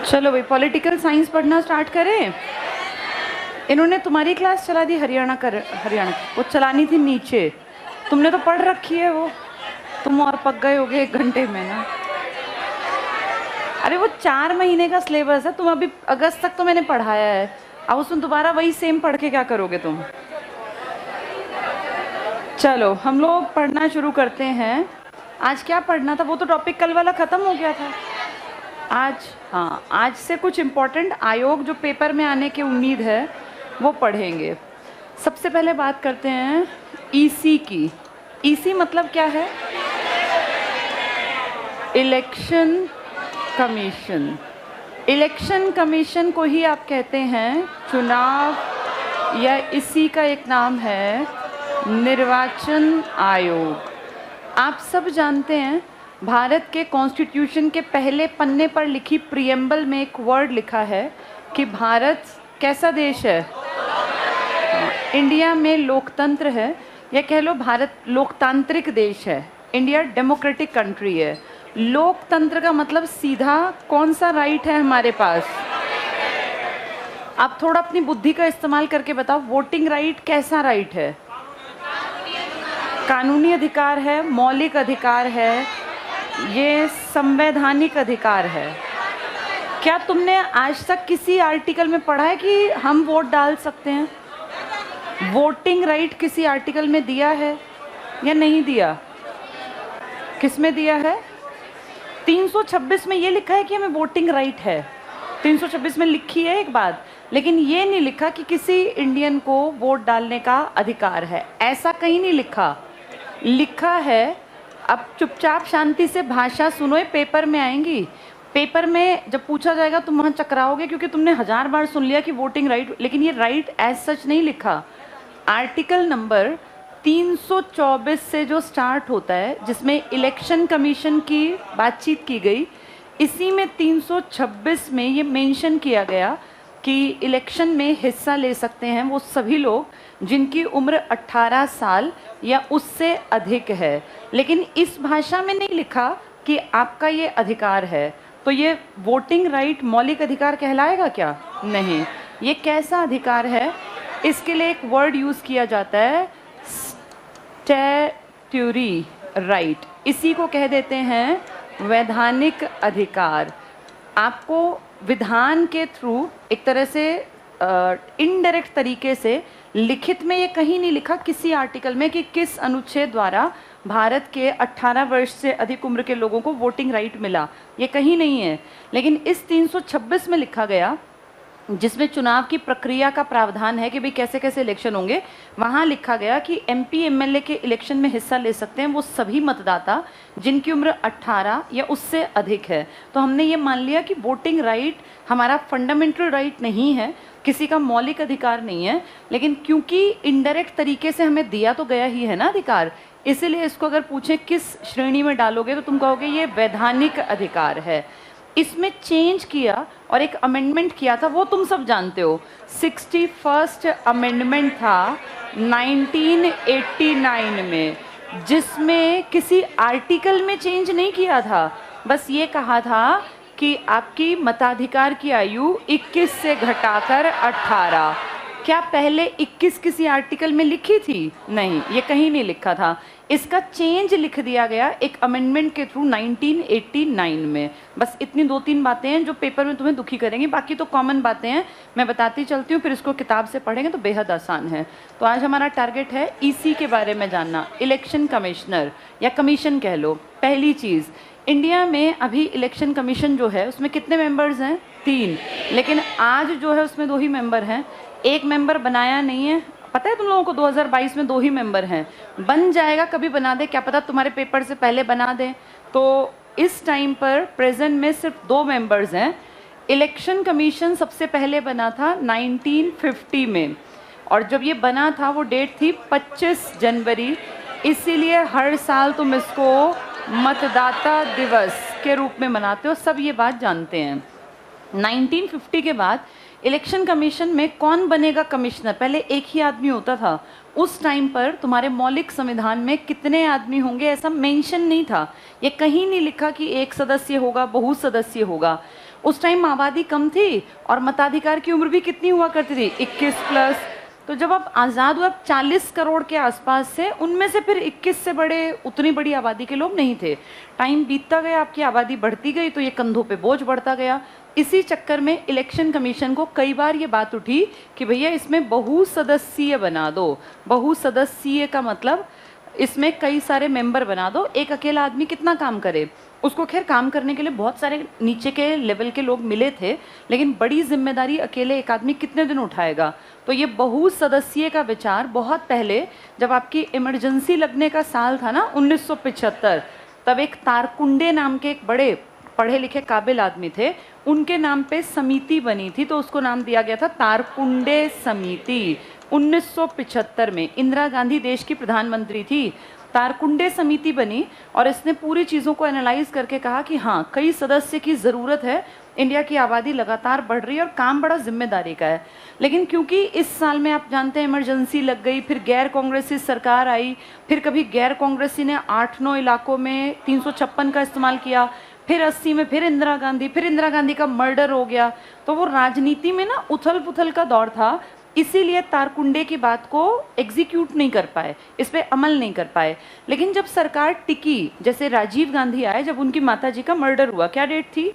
चलो भाई, political science पढ़ना स्टार्ट करें। इन्होंने तुम्हारी क्लास चला दी हरियाणा वो चलानी थी नीचे। तुमने तो पढ़ रखी है वो, तुम और पक गए होगे 1 घंटे में ना। अरे वो 4 महीने का सिलेबस है, तुम अभी अगस्त तक तो मैंने पढ़ाया है। अब उसमें दोबारा वही सेम पढ़ के क्या करोगे तुम। चलो हम लोग पढ़ना शुरू करते हैं। आज क्या पढ़ना था, वो तो टॉपिक कल वाला ख़त्म हो गया था। आज से कुछ इम्पोर्टेंट आयोग जो पेपर में आने की उम्मीद है वो पढ़ेंगे। सबसे पहले बात करते हैं ईसी की। ईसी मतलब क्या है? Election commission. इलेक्शन कमीशन को ही आप कहते हैं चुनाव, या इसी का एक नाम है निर्वाचन आयोग। आप सब जानते हैं भारत के कॉन्स्टिट्यूशन के पहले पन्ने पर लिखी प्रीएम्बल में एक वर्ड लिखा है कि भारत कैसा देश है? इंडिया में लोकतंत्र है, या कह लो भारत लोकतांत्रिक देश है। इंडिया डेमोक्रेटिक कंट्री है। लोकतंत्र का मतलब सीधा कौन सा राइट है हमारे पास? आप थोड़ा अपनी बुद्धि का इस्तेमाल करके बताओ, वोटिंग राइट कैसा राइट है? कानूनी अधिकार है, मौलिक अधिकार है, ये संवैधानिक अधिकार है। क्या तुमने आज तक किसी आर्टिकल में पढ़ा है कि हम वोट डाल सकते हैं? वोटिंग राइट किसी आर्टिकल में दिया है या नहीं दिया? किस में दिया है? 326 में ये लिखा है कि हमें वोटिंग राइट है। 326 में लिखी है एक बात, लेकिन ये नहीं लिखा कि किसी इंडियन को वोट डालने का अधिकार है। ऐसा कहीं नहीं लिखा। लिखा है, अब चुपचाप शांति से भाषा सुनो, ये पेपर में आएंगी। पेपर में जब पूछा जाएगा तुम वहाँ चकराओगे, क्योंकि तुमने 1000 बार सुन लिया कि वोटिंग राइट, लेकिन ये राइट एज सच नहीं लिखा। आर्टिकल नंबर 324 से जो स्टार्ट होता है, जिसमें इलेक्शन कमीशन की बातचीत की गई, इसी में 326 में ये मेंशन किया गया कि इलेक्शन में हिस्सा ले सकते हैं वो सभी लोग जिनकी उम्र 18 साल या उससे अधिक है। लेकिन इस भाषा में नहीं लिखा कि आपका ये अधिकार है। तो ये वोटिंग राइट मौलिक अधिकार कहलाएगा क्या? नहीं। ये कैसा अधिकार है? इसके लिए एक वर्ड यूज़ किया जाता है, स्टैट्यूटरी राइट। इसी को कह देते हैं वैधानिक अधिकार। आपको विधान के थ्रू एक तरह से इनडायरेक्ट तरीके से, लिखित में ये कहीं नहीं लिखा किसी आर्टिकल में कि किस अनुच्छेद द्वारा भारत के 18 वर्ष से अधिक उम्र के लोगों को वोटिंग राइट मिला, ये कहीं नहीं है। लेकिन इस 326 में लिखा गया, जिसमें चुनाव की प्रक्रिया का प्रावधान है कि भाई कैसे कैसे इलेक्शन होंगे, वहाँ लिखा गया कि एमपी एमएलए के इलेक्शन में हिस्सा ले सकते हैं वो सभी मतदाता जिनकी उम्र 18 या उससे अधिक है। तो हमने ये मान लिया कि वोटिंग राइट हमारा फंडामेंटल राइट नहीं है, किसी का मौलिक अधिकार नहीं है, लेकिन क्योंकि इनडायरेक्ट तरीके से हमें दिया तो गया ही है ना अधिकार, इसीलिए इसको अगर पूछे किस श्रेणी में डालोगे तो तुम कहोगे ये वैधानिक अधिकार है। इसमें चेंज किया और एक अमेंडमेंट किया था, वो तुम सब जानते हो। 61st अमेंडमेंट था 1989 में, जिसमें किसी आर्टिकल में चेंज नहीं किया था, बस ये कहा था कि आपकी मताधिकार की आयु 21 से घटाकर 18। क्या पहले 21 किसी आर्टिकल में लिखी थी? नहीं, ये कहीं नहीं लिखा था। इसका चेंज लिख दिया गया एक अमेंडमेंट के थ्रू 1989 में। बस इतनी 2-3 बातें हैं जो पेपर में तुम्हें दुखी करेंगी, बाकी तो कॉमन बातें हैं, मैं बताती चलती हूँ, फिर इसको किताब से पढ़ेंगे तो बेहद आसान है। तो आज हमारा टारगेट है ईसी के बारे में जानना, इलेक्शन कमिश्नर या कमीशन कह लो। पहली चीज़, इंडिया में अभी इलेक्शन कमीशन जो है उसमें कितने मेंबर्स हैं? 3, लेकिन आज जो है उसमें 2 ही मेंबर हैं। एक मेंबर बनाया नहीं है, पता है तुम लोगों को 2022 में 2 ही मेंबर हैं। बन जाएगा, कभी बना दे, क्या पता तुम्हारे पेपर से पहले बना दें। तो इस टाइम पर प्रेजेंट में सिर्फ 2 मेंबर्स हैं। इलेक्शन कमीशन सबसे पहले बना था 1950 में, और जब ये बना था वो डेट थी 25 जनवरी, इसीलिए हर साल तुम इसको मतदाता दिवस के रूप में मनाते हो, सब ये बात जानते हैं। 1950 के बाद इलेक्शन कमीशन में कौन बनेगा कमिश्नर? पहले एक ही आदमी होता था। उस टाइम पर तुम्हारे मौलिक संविधान में कितने आदमी होंगे ऐसा मेंशन नहीं था। ये कहीं नहीं लिखा कि एक सदस्य होगा, बहु सदस्य होगा। उस टाइम आबादी कम थी और मताधिकार की उम्र भी कितनी हुआ करती थी, 21+। तो जब आप आज़ाद हुए, अब 40 करोड़ के आसपास से, उनमें से फिर 21 से बड़े उतनी बड़ी आबादी के लोग नहीं थे। टाइम बीतता गया, आपकी आबादी बढ़ती गई, तो ये कंधों पे बोझ बढ़ता गया। इसी चक्कर में इलेक्शन कमीशन को कई बार ये बात उठी कि भैया इसमें बहुसदस्यीय बना दो। बहुसदस्यीय का मतलब इसमें कई सारे मेंबर बना दो, एक अकेला आदमी कितना काम करे। उसको खैर काम करने के लिए बहुत सारे नीचे के लेवल के लोग मिले थे, लेकिन बड़ी जिम्मेदारी अकेले एक आदमी कितने दिन उठाएगा। तो ये बहुसदस्यीय का विचार बहुत पहले, जब आपकी इमरजेंसी लगने का साल था ना 1975, तब एक तारकुंडे नाम के एक बड़े पढ़े लिखे काबिल आदमी थे, उनके नाम पे समिति बनी थी, तो उसको नाम दिया गया था तारकुंडे समिति। 1975 में इंदिरा गांधी देश की प्रधानमंत्री थी, तारकुंडे समिति बनी और इसने पूरी चीज़ों को एनालाइज करके कहा कि हाँ, कई सदस्य की ज़रूरत है, इंडिया की आबादी लगातार बढ़ रही है और काम बड़ा जिम्मेदारी का है। लेकिन क्योंकि इस साल में आप जानते हैं इमरजेंसी लग गई, फिर गैर कांग्रेसी सरकार आई, फिर कभी गैर कांग्रेसी ने 8-9 इलाकों में 356 का इस्तेमाल किया, फिर 80 में फिर इंदिरा गांधी का मर्डर हो गया। तो वो राजनीति में ना उथल पुथल का दौर था, इसीलिए तारकुंडे की बात को एग्जीक्यूट नहीं कर पाए, इस पे अमल नहीं कर पाए। लेकिन जब सरकार टिकी, जैसे राजीव गांधी आए, जब उनकी माताजी का मर्डर हुआ, क्या डेट थी,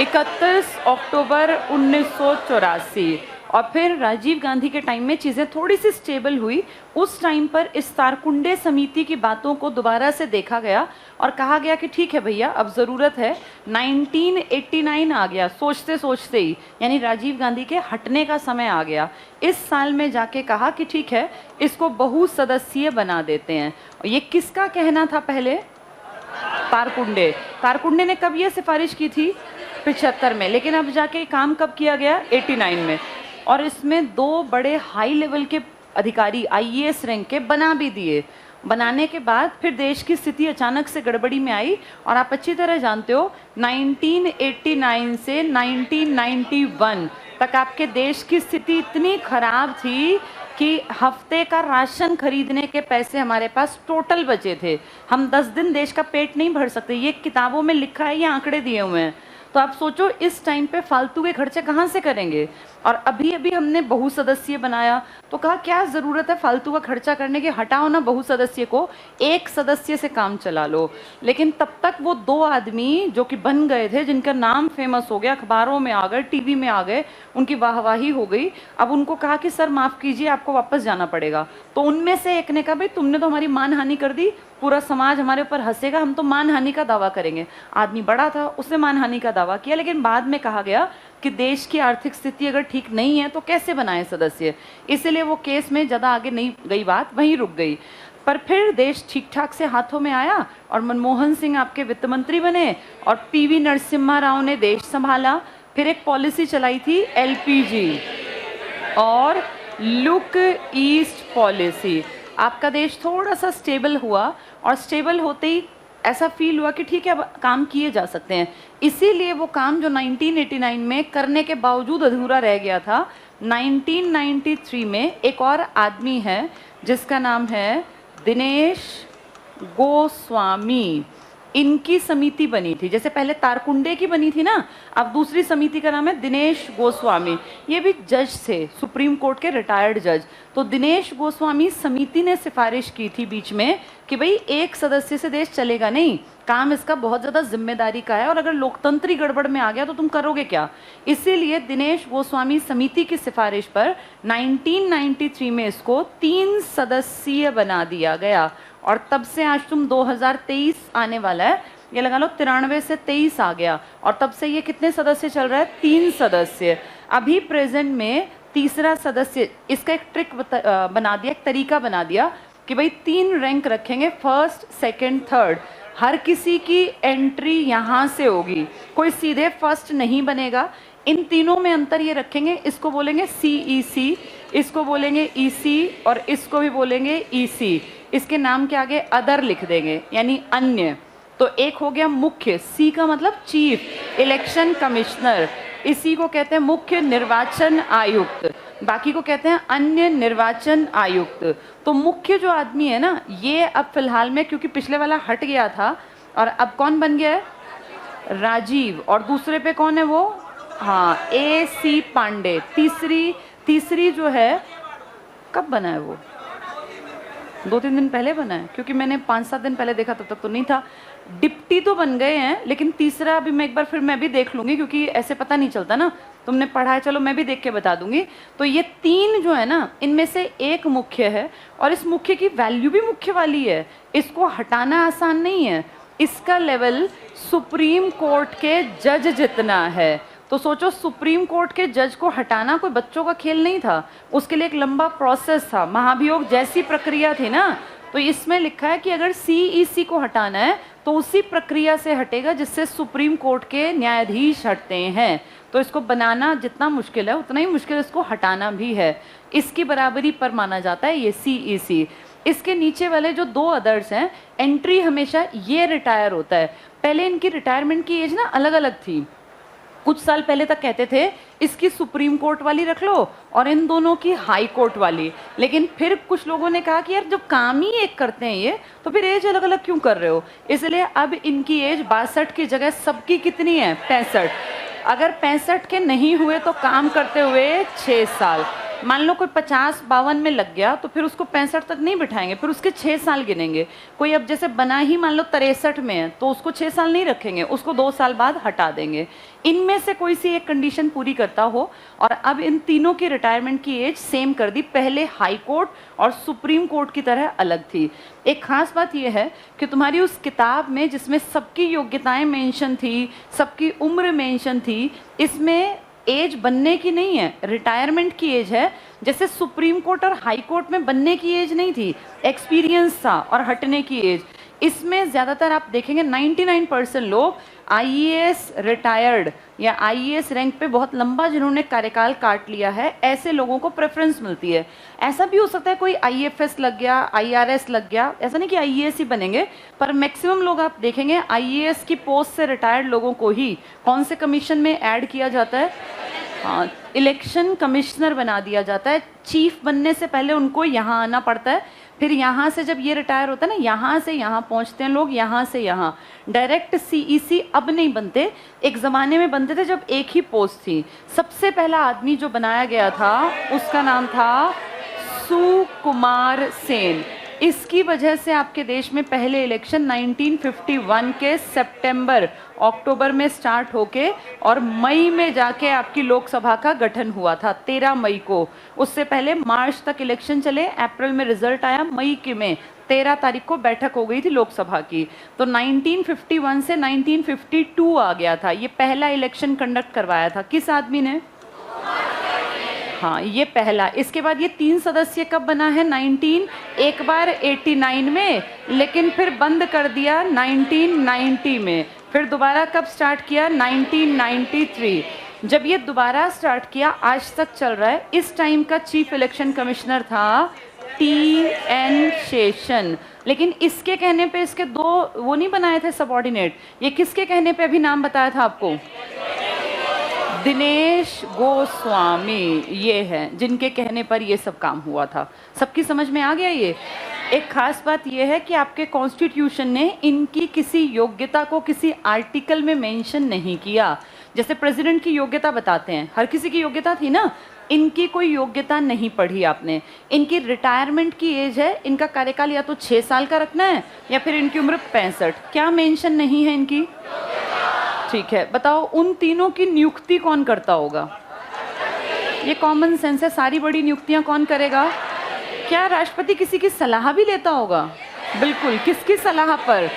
31 अक्टूबर 1984, और फिर राजीव गांधी के टाइम में चीज़ें थोड़ी सी स्टेबल हुई। उस टाइम पर इस तारकुंडे समिति की बातों को दोबारा से देखा गया और कहा गया कि ठीक है भैया, अब ज़रूरत है। 1989 आ गया सोचते सोचते ही, यानी राजीव गांधी के हटने का समय आ गया। इस साल में जाके कहा कि ठीक है, इसको बहुसदस्यीय बना देते हैं। ये किसका कहना था पहले, तारकुंडे ने कब ये सिफारिश की थी, 75 में, लेकिन अब जाके काम कब किया गया, 89 में। और इसमें 2 बड़े हाई लेवल के अधिकारी IAS रैंक के बना भी दिए। बनाने के बाद फिर देश की स्थिति अचानक से गड़बड़ी में आई और आप अच्छी तरह जानते हो 1989 से 1991 तक आपके देश की स्थिति इतनी खराब थी कि हफ्ते का राशन खरीदने के पैसे हमारे पास टोटल बचे थे। हम 10 दिन देश का पेट नहीं भर सकते, ये किताबों में लिखा है, ये आंकड़े दिए हुए हैं। तो आप सोचो इस टाइम पे फालतू के खर्चे कहाँ से करेंगे। और अभी अभी हमने बहुसदस्यीय बनाया तो कहा क्या ज़रूरत है फालतू का खर्चा करने की, हटाओ ना बहुसदस्यीय को, एक सदस्य से काम चला लो। लेकिन तब तक वो 2 आदमी जो कि बन गए थे, जिनका नाम फेमस हो गया, अखबारों में आ गए, टीवी में आ गए, उनकी वाहवाही हो गई। अब उनको कहा कि सर माफ़ कीजिए, आपको वापस जाना पड़ेगा। तो उनमें से एक ने कहा भाई तुमने तो हमारी मानहानि कर दी, पूरा समाज हमारे ऊपर हंसेगा, हम तो मानहानि का दावा करेंगे। आदमी बड़ा था, उसने मानहानि का दावा किया, लेकिन बाद में कहा गया कि देश की आर्थिक स्थिति अगर ठीक नहीं है तो कैसे बनाए सदस्य, इसलिए वो केस में ज़्यादा आगे नहीं गई, बात वहीं रुक गई। पर फिर देश ठीक ठाक से हाथों में आया और मनमोहन सिंह आपके वित्त मंत्री बने और PV नरसिम्हा राव ने देश संभाला। फिर एक पॉलिसी चलाई थी LPG और लुक ईस्ट पॉलिसी। आपका देश थोड़ा सा स्टेबल हुआ और स्टेबल होते ही ऐसा फील हुआ कि ठीक है अब काम किए जा सकते हैं। इसीलिए वो काम जो 1989 में करने के बावजूद अधूरा रह गया था, 1993 में एक और आदमी है जिसका नाम है दिनेश गोस्वामी, इनकी समिति बनी थी। जैसे पहले तारकुंडे की बनी थी ना, अब दूसरी समिति का नाम है दिनेश गोस्वामी। ये भी जज थे, सुप्रीम कोर्ट के रिटायर्ड जज। तो दिनेश गोस्वामी समिति ने सिफारिश की थी बीच में कि भाई एक सदस्य से देश चलेगा नहीं, काम इसका बहुत ज़्यादा जिम्मेदारी का है और अगर लोकतंत्री गड़बड़ में आ गया तो तुम करोगे क्या। इसीलिए दिनेश गोस्वामी समिति की सिफारिश पर 1993 में इसको 3 सदस्यीय बना दिया गया। और तब से आज तुम 2023 आने वाला है, ये लगा लो 93 से 23 आ गया और तब से ये कितने सदस्य चल रहा है, 3 सदस्य। अभी प्रेजेंट में तीसरा सदस्य, इसका एक ट्रिक बना दिया, एक तरीका बना दिया कि भाई 3 रैंक रखेंगे, फर्स्ट, सेकंड, थर्ड। हर किसी की एंट्री यहाँ से होगी, कोई सीधे फर्स्ट नहीं बनेगा। इन तीनों में अंतर ये रखेंगे, इसको बोलेंगे CEC, इसको बोलेंगे EC और इसको भी बोलेंगे EC। इसके नाम के आगे अदर लिख देंगे, यानी अन्य। तो एक हो गया मुख्य, C का मतलब चीफ इलेक्शन कमिश्नर, इसी को कहते हैं मुख्य निर्वाचन आयुक्त, बाकी को कहते हैं अन्य निर्वाचन आयुक्त। तो मुख्य जो आदमी है ना, ये अब फिलहाल में, क्योंकि पिछले वाला हट गया था और अब कौन बन गया है, राजीव, और दूसरे पे कौन है वो? हाँ, AC पांडे। तीसरी जो है, कब बना है वो? 2-3 दिन पहले बना है, क्योंकि मैंने 5-7 दिन पहले देखा, तब तक तो नहीं था। डिप्टी तो बन गए हैं, लेकिन तीसरा अभी मैं एक बार फिर मैं भी देख लूंगी, क्योंकि ऐसे पता नहीं चलता ना, तुमने पढ़ा है, चलो मैं भी देख के बता दूंगी। तो ये 3 जो है ना, इनमें से एक मुख्य है, और इस मुख्य की वैल्यू भी मुख्य वाली है, इसको हटाना आसान नहीं है। इसका लेवल सुप्रीम कोर्ट के जज जितना है। तो सोचो, सुप्रीम कोर्ट के जज को हटाना कोई बच्चों का खेल नहीं था, उसके लिए एक लंबा प्रोसेस था, महाभियोग जैसी प्रक्रिया थी ना। तो इसमें लिखा है कि अगर CEC को हटाना है तो उसी प्रक्रिया से हटेगा जिससे सुप्रीम कोर्ट के न्यायाधीश हटते हैं। तो इसको बनाना जितना मुश्किल है, उतना ही मुश्किल इसको हटाना भी है। इसकी बराबरी पर माना जाता है ये CEC। इसके नीचे वाले जो 2 अदर्स हैं, एंट्री हमेशा ये रिटायर होता है। पहले इनकी रिटायरमेंट की एज ना अलग अलग थी। कुछ साल पहले तक कहते थे इसकी सुप्रीम कोर्ट वाली रख लो और इन दोनों की हाई कोर्ट वाली, लेकिन फिर कुछ लोगों ने कहा कि यार जब काम ही एक करते हैं ये, तो फिर एज अलग अलग क्यों कर रहे हो? इसलिए अब इनकी एज 62 की जगह सबकी कितनी है? 65। अगर 65 के नहीं हुए तो काम करते हुए 6 साल। मान लो कोई 50-52 में लग गया, तो फिर उसको 65 तक नहीं बिठाएंगे, फिर उसके 6 साल गिनेंगे। कोई अब जैसे बना ही मान लो 63 में है, तो उसको 6 साल नहीं रखेंगे, उसको 2 साल बाद हटा देंगे। इनमें से कोई सी एक कंडीशन पूरी करता हो, और अब इन तीनों की रिटायरमेंट की एज सेम कर दी। पहले हाई कोर्ट और सुप्रीम कोर्ट की तरह अलग थी। एक खास बात यह है कि तुम्हारी उस किताब में जिसमें सबकी योग्यताएं मेंशन थी, सबकी उम्र मेंशन थी, इसमें एज बनने की नहीं है, रिटायरमेंट की एज है। जैसे सुप्रीम कोर्ट और हाई कोर्ट में बनने की एज नहीं थी, एक्सपीरियंस था, और हटने की एज। इसमें ज़्यादातर आप देखेंगे 99% लोग IAS रिटायर्ड या IAS रैंक पे बहुत लंबा जिन्होंने कार्यकाल काट लिया है, ऐसे लोगों को प्रेफरेंस मिलती है। ऐसा भी हो सकता है कोई IFS लग गया, IRS लग गया, ऐसा नहीं कि IAS ही बनेंगे, पर मैक्सिमम लोग आप देखेंगे IAS की पोस्ट से रिटायर्ड लोगों को ही कौन से कमीशन में ऐड किया जाता है? हाँ, इलेक्शन कमिश्नर बना दिया जाता है। चीफ बनने से पहले उनको यहाँ आना पड़ता है, फिर यहाँ से जब ये रिटायर होता है ना, यहाँ से यहाँ पहुँचते हैं लोग, यहाँ से यहाँ। डायरेक्ट CEC अब नहीं बनते, एक ज़माने में बनते थे जब एक ही पोस्ट थी। सबसे पहला आदमी जो बनाया गया था उसका नाम था सुकुमार सेन। इसकी वजह से आपके देश में पहले इलेक्शन 1951 के अक्टूबर में स्टार्ट होके और मई में जाके आपकी लोकसभा का गठन हुआ था, 13 मई को। उससे पहले मार्च तक इलेक्शन चले, अप्रैल में रिजल्ट आया, मई के में 13 तारीख को बैठक हो गई थी लोकसभा की। तो 1951 से 1952 आ गया था। ये पहला इलेक्शन कंडक्ट करवाया था किस आदमी ने? हाँ, ये पहला। इसके बाद ये 3 सदस्य कब बना है? एक बार 89 में, लेकिन फिर बंद कर दिया 1990 में। फिर दोबारा कब स्टार्ट किया? 1993। जब ये दोबारा स्टार्ट किया, आज तक चल रहा है। इस टाइम का चीफ इलेक्शन कमिश्नर था TN शेषन। लेकिन इसके कहने पे इसके 2 वो नहीं बनाए थे सबऑर्डिनेट। ये किसके कहने पे अभी नाम बताया था आपको? दिनेश गोस्वामी, ये हैं जिनके कहने पर ये सब काम हुआ था। सबकी समझ में आ गया ये? एक खास बात ये है कि आपके कॉन्स्टिट्यूशन ने इनकी किसी योग्यता को किसी आर्टिकल में मेंशन नहीं किया। जैसे प्रेसिडेंट की योग्यता बताते हैं, हर किसी की योग्यता थी ना, इनकी कोई योग्यता नहीं पढ़ी आपने। इनकी रिटायरमेंट की एज है, इनका कार्यकाल या तो 6 साल का रखना है या फिर इनकी उम्र 65। क्या मेंशन नहीं है इनकी? ठीक है, बताओ उन तीनों की नियुक्ति कौन करता होगा? ये कॉमन सेंस है, सारी बड़ी नियुक्तियां कौन करेगा? क्या राष्ट्रपति किसी की सलाह भी लेता होगा? बिल्कुल। किसकी सलाह पर?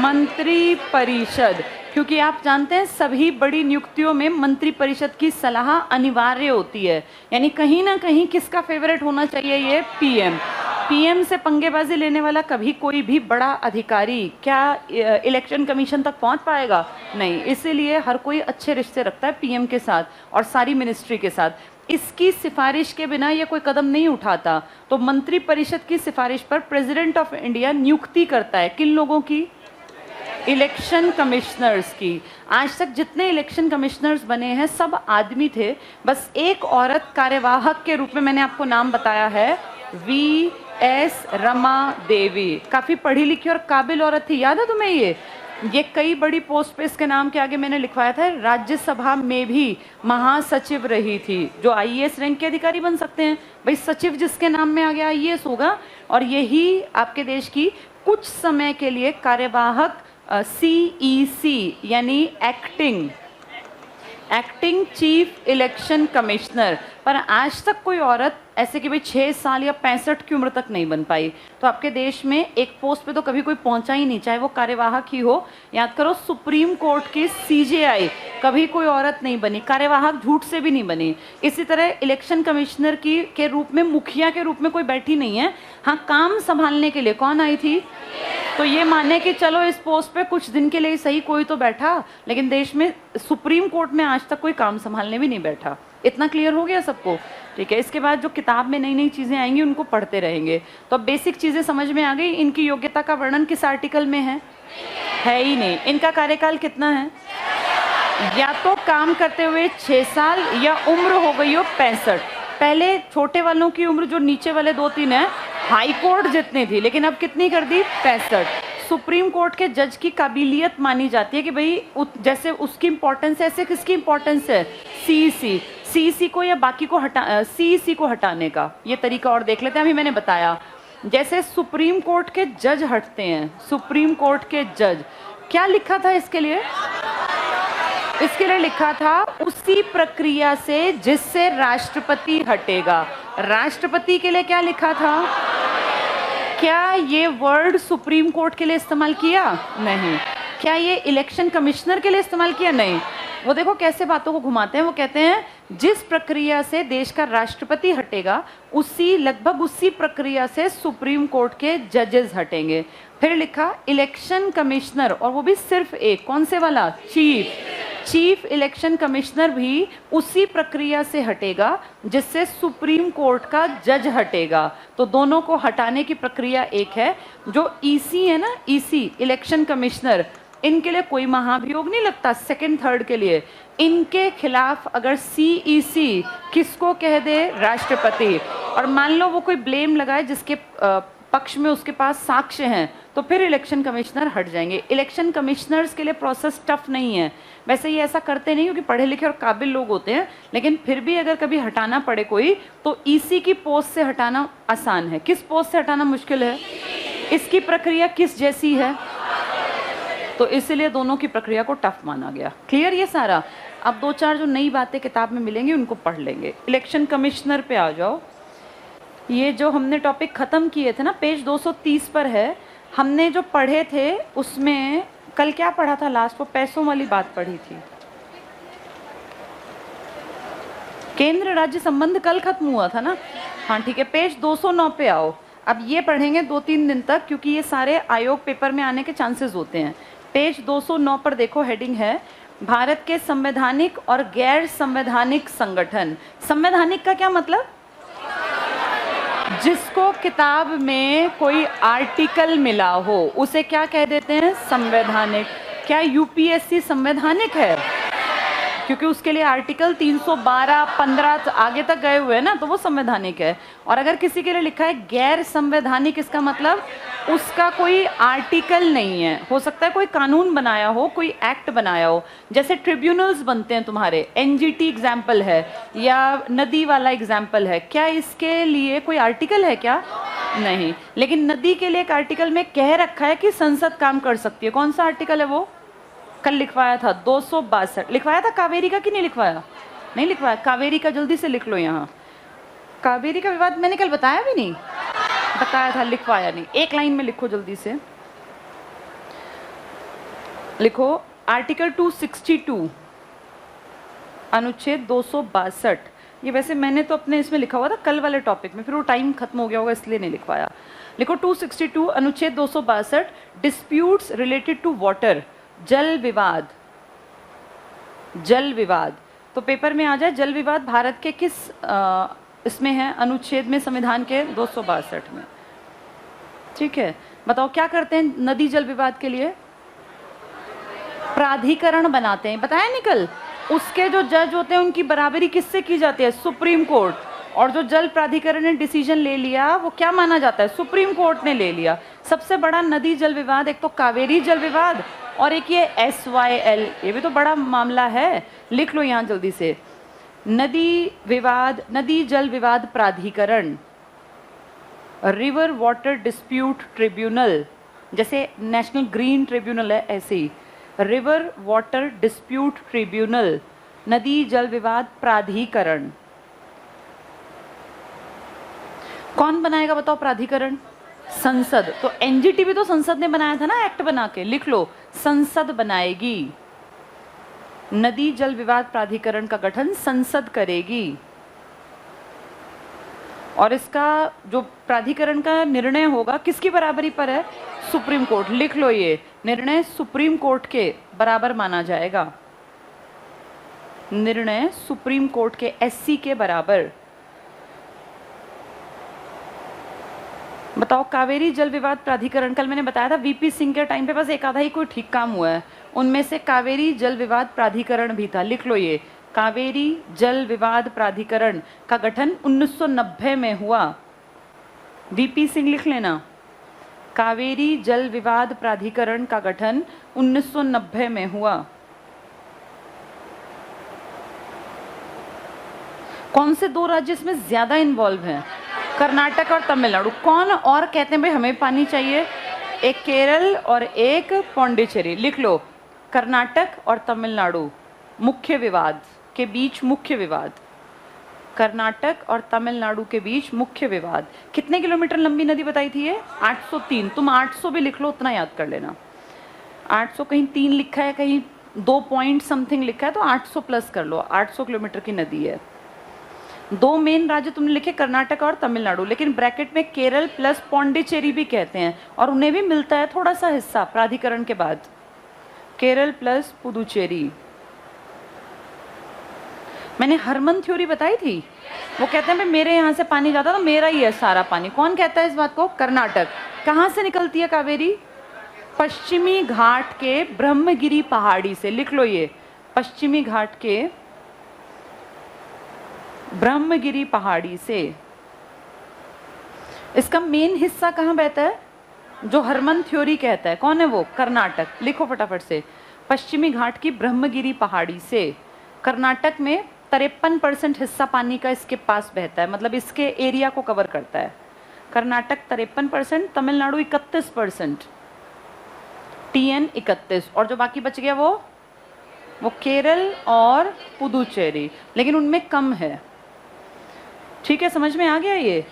मंत्री परिषद। क्योंकि आप जानते हैं सभी बड़ी नियुक्तियों में मंत्री परिषद की सलाह अनिवार्य होती है। यानी कहीं ना कहीं किसका फेवरेट होना चाहिए? ये PM से पंगेबाजी लेने वाला कभी कोई भी बड़ा अधिकारी क्या इलेक्शन कमीशन तक पहुंच पाएगा? नहीं। इसीलिए हर कोई अच्छे रिश्ते रखता है PM के साथ और सारी मिनिस्ट्री के साथ। इसकी सिफारिश के बिना ये कोई कदम नहीं उठाता। तो मंत्री परिषद की सिफारिश पर प्रेसिडेंट ऑफ इंडिया नियुक्ति करता है। किन लोगों की? इलेक्शन कमिश्नर्स की। आज तक जितने इलेक्शन कमिश्नर्स बने हैं सब आदमी थे, बस एक औरत कार्यवाहक के रूप में मैंने आपको नाम बताया है, VS रमा देवी। काफ़ी पढ़ी लिखी और काबिल औरत थी, याद है तुम्हें? ये ये कई बड़ी पोस्ट पे इसके नाम के आगे मैंने लिखवाया था, राज्यसभा में भी महासचिव रही थी। जो आईएएस रैंक के अधिकारी बन सकते हैं, भाई सचिव जिसके नाम में आ गया आईएएस होगा। और यही आपके देश की कुछ समय के लिए कार्यवाहक सीईसी यानी एक्टिंग चीफ इलेक्शन कमिश्नर, पर आज तक कोई औरत ऐसे कि भाई 6 साल या 65 की उम्र तक नहीं बन पाई। तो आपके देश में एक पोस्ट पे तो कभी कोई पहुंचा ही नहीं, चाहे वो कार्यवाहक ही हो। याद करो, सुप्रीम कोर्ट की सीजेआई कभी कोई औरत नहीं बनी, कार्यवाहक झूठ से भी नहीं बनी। इसी तरह इलेक्शन कमिश्नर के रूप में, मुखिया के रूप में कोई बैठी नहीं है। हाँ, काम संभालने के लिए कौन आई थी? तो ये माने कि चलो इस पोस्ट पे कुछ दिन के लिए सही कोई तो बैठा, लेकिन देश में सुप्रीम कोर्ट में आज तक कोई काम संभालने भी नहीं बैठा। इतना क्लियर हो गया सबको? ठीक है। इसके बाद जो किताब में नई नई चीज़ें आएंगी उनको पढ़ते रहेंगे। तो अब बेसिक चीज़ें समझ में आ गई। इनकी योग्यता का वर्णन किस आर्टिकल में है ही नहीं। इनका कार्यकाल कितना है? या तो काम करते हुए 6 साल या उम्र हो गई हो 65। पहले छोटे वालों की उम्र जो नीचे वाले 2-3 है हाई कोर्ट जितनी थी, लेकिन अब कितनी कर दी? 65। सुप्रीम कोर्ट के जज की काबिलियत मानी जाती है कि भाई जैसे उसकी इंपॉर्टेंस है, ऐसे किसकी इंपॉर्टेंस है? सीईसी को या बाकी को सीईसी को हटाने का ये तरीका और देख लेते हैं। अभी मैंने बताया जैसे सुप्रीम कोर्ट के जज हटते हैं, सुप्रीम कोर्ट के जज, क्या लिखा था इसके लिए? इसके लिए लिखा था उसी प्रक्रिया से जिससे राष्ट्रपति हटेगा। राष्ट्रपति के लिए क्या लिखा था? क्या ये वर्ड सुप्रीम कोर्ट के लिए इस्तेमाल किया? नहीं। क्या ये इलेक्शन कमिश्नर के लिए इस्तेमाल किया? नहीं। वो देखो कैसे बातों को घुमाते हैं। वो कहते हैं जिस प्रक्रिया से देश का राष्ट्रपति हटेगा लगभग उसी प्रक्रिया से सुप्रीम कोर्ट के जजेस हटेंगे। फिर लिखा इलेक्शन कमिश्नर, और वो भी सिर्फ एक, कौन से वाला? चीफ इलेक्शन कमिश्नर भी उसी प्रक्रिया से हटेगा जिससे सुप्रीम कोर्ट का जज हटेगा। तो दोनों को हटाने की प्रक्रिया एक है। जो ईसी है ना, ईसी इलेक्शन कमिश्नर, इनके लिए कोई महाभियोग नहीं लगता सेकंड थर्ड के लिए। इनके खिलाफ अगर सीईसी किसको कह दे? राष्ट्रपति। और मान लो वो कोई ब्लेम लगाए जिसके पक्ष में उसके पास साक्ष्य हैं, तो फिर इलेक्शन कमिश्नर हट जाएंगे। इलेक्शन कमिश्नर्स के लिए प्रोसेस टफ नहीं है। वैसे ये ऐसा करते नहीं क्योंकि पढ़े लिखे और काबिल लोग होते हैं, लेकिन फिर भी अगर कभी हटाना पड़े कोई, तो ईसी की पोस्ट से हटाना आसान है। किस पोस्ट से हटाना मुश्किल है? इसकी प्रक्रिया किस जैसी है? तो इसलिए दोनों की प्रक्रिया को टफ माना गया। क्लियर ये सारा? अब 2-4 जो नई बातें किताब में मिलेंगी उनको पढ़ लेंगे। इलेक्शन कमिश्नर पे आ जाओ। ये जो हमने टॉपिक ख़त्म किए थे ना, पेज 230 पर है। हमने जो पढ़े थे उसमें कल क्या पढ़ा था लास्ट? वो पैसों वाली बात पढ़ी थी। केंद्र राज्य संबंध कल खत्म हुआ था ना? हाँ ठीक है, पेज 209 पे आओ। अब ये पढ़ेंगे 2-3 दिन तक, क्योंकि ये सारे आयोग पेपर में आने के चांसेस होते हैं। पेज 209 पर देखो, हेडिंग है भारत के संवैधानिक और गैर संवैधानिक संगठन। संवैधानिक का क्या मतलब? जिसको किताब में कोई आर्टिकल मिला हो उसे क्या कह देते हैं? संवैधानिक। क्या यूपीएससी संवैधानिक है? क्योंकि उसके लिए आर्टिकल 312, 15 आगे तक गए हुए हैं ना, तो वो संवैधानिक है। और अगर किसी के लिए लिखा है गैर संवैधानिक, इसका मतलब उसका कोई आर्टिकल नहीं है। हो सकता है कोई कानून बनाया हो, कोई एक्ट बनाया हो, जैसे ट्रिब्यूनल्स बनते हैं तुम्हारे, एनजीटी एग्जाम्पल है या नदी वाला एग्जाम्पल है। क्या इसके लिए कोई आर्टिकल है क्या? नहीं। लेकिन नदी के लिए एक आर्टिकल में कह रखा है कि संसद काम कर सकती है। कौन सा आर्टिकल है वो? कल लिखवाया था 262। लिखवाया था कावेरी का कि नहीं लिखवाया? नहीं लिखवाया। कावेरी का जल्दी से लिख लो यहाँ। कावेरी का विवाद मैंने कल बताया भी नहीं? बताया था, लिखवाया नहीं। एक लाइन में लिखो जल्दी से। लिखो आर्टिकल 262 अनुच्छेद 262। ये वैसे मैंने तो अपने इसमें लिखा हुआ था कल वाले टॉपिक में, फिर वो टाइम खत्म हो गया होगा इसलिए नहीं लिखवाया। लिखो 262 अनुच्छेद 262, डिस्प्यूट्स रिलेटेड टू वाटर, जल विवाद। जल विवाद तो पेपर में आ जाए। जल विवाद भारत के किस इसमें है? अनुच्छेद में, संविधान के 262 में। ठीक है, बताओ क्या करते हैं नदी जल विवाद के लिए? प्राधिकरण बनाते हैं। बताया नहीं कल? उसके जो जज होते हैं उनकी बराबरी किससे की जाती है? Supreme court. और जो जल प्राधिकरण ने डिसीजन ले लिया वो क्या माना जाता है? सुप्रीम कोर्ट ने ले लिया। सबसे बड़ा नदी जल विवाद एक तो कावेरी जल विवाद और एक ये SYL, ये भी तो बड़ा मामला है, लिख लो यहाँ जल्दी से। नदी जल विवाद प्राधिकरण, रिवर वाटर डिस्प्यूट ट्रिब्यूनल, जैसे नेशनल ग्रीन ट्रिब्यूनल है ऐसे ही, रिवर वाटर डिस्प्यूट ट्रिब्यूनल, नदी जल विवाद प्राधिकरण। कौन बनाएगा बताओ प्राधिकरण? संसद। तो एनजीटी भी तो संसद ने बनाया था ना, एक्ट बना के, लिख लो संसद बनाएगी। नदी जल विवाद प्राधिकरण का गठन संसद करेगी और इसका जो प्राधिकरण का निर्णय होगा किसकी बराबरी पर है? Supreme court. लिख लो ये निर्णय सुप्रीम कोर्ट के बराबर माना जाएगा, निर्णय सुप्रीम कोर्ट के SC के बराबर। बताओ कावेरी जल विवाद प्राधिकरण, कल मैंने बताया था VP सिंह के टाइम पे बस एक आधा ही कोई ठीक काम हुआ है, उनमें से कावेरी जल विवाद प्राधिकरण भी था। लिख लो ये कावेरी जल विवाद प्राधिकरण का गठन 1990 में हुआ। VP सिंह लिख लेना, कावेरी जल विवाद प्राधिकरण का गठन 1990 में हुआ। कौन से दो राज्य इसमें ज्यादा इन्वॉल्व हैं? कर्नाटक और तमिलनाडु। कौन और कहते हैं भाई हमें पानी चाहिए? एक केरल और एक पौंडीचेरी। लिख लो कर्नाटक और तमिलनाडु मुख्य विवाद के बीच, मुख्य विवाद, कर्नाटक और तमिलनाडु के बीच मुख्य विवाद। कितने किलोमीटर लंबी नदी बताई थी ये? 803। तुम 800 भी लिख लो, उतना याद कर लेना। 800 कहीं 3 लिखा है, कहीं 2 पॉइंट समथिंग लिखा है, तो 800 प्लस कर लो, 800 किलोमीटर की नदी है। दो मेन राज्य तुमने लिखे कर्नाटक और तमिलनाडु, लेकिन ब्रैकेट में केरल प्लस पौंडीचेरी भी कहते हैं और उन्हें भी मिलता है थोड़ा सा हिस्सा प्राधिकरण के बाद, केरल प्लस पुदुचेरी। मैंने हरमन थ्योरी बताई थी, वो कहते हैं भाई मेरे यहाँ से पानी जाता तो मेरा ही है सारा पानी। कौन कहता है इस बात को? कर्नाटक। कहाँ से निकलती है कावेरी? पश्चिमी घाट के ब्रह्मगिरी पहाड़ी से। लिख लो ये पश्चिमी घाट के ब्रह्मगिरी पहाड़ी से। इसका मेन हिस्सा कहाँ बहता है? जो हरमन थ्योरी कहता है, कौन है वो? कर्नाटक। लिखो फटाफट से, पश्चिमी घाट की ब्रह्मगिरी पहाड़ी से। कर्नाटक में 53% हिस्सा पानी का इसके पास बहता है, मतलब इसके एरिया को कवर करता है। कर्नाटक 53%, तमिलनाडु 31%, TN 31, और जो बाकी बच गया वो केरल और पुदुचेरी, लेकिन उनमें कम है। ठीक है, समझ में आ गया ये?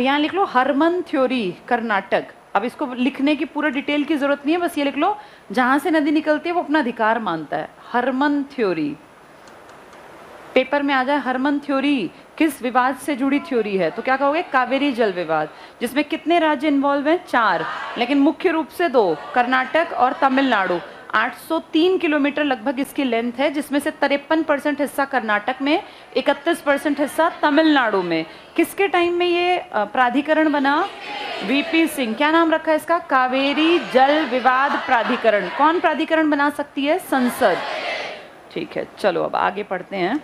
यहाँ लिख लो हरमन थ्योरी कर्नाटक। अब इसको लिखने की पूरा डिटेल की जरूरत नहीं है, बस ये लिख लो जहां से नदी निकलती है वो अपना अधिकार मानता है, हरमन थ्योरी। पेपर में आ जाए हरमन थ्योरी किस विवाद से जुड़ी थ्योरी है, तो क्या कहोगे? कावेरी जल विवाद, जिसमें कितने राज्य इन्वॉल्व हैं? 4, लेकिन मुख्य रूप से 2, कर्नाटक और तमिलनाडु। 803 किलोमीटर लगभग इसकी लेंथ है, जिसमें से 53% हिस्सा कर्नाटक में, 31% हिस्सा तमिलनाडु में। किसके टाइम में ये प्राधिकरण बना? VP सिंह। क्या नाम रखा है इसका? कावेरी जल विवाद प्राधिकरण। कौन प्राधिकरण बना सकती है? संसद। ठीक है, चलो अब आगे पढ़ते हैं।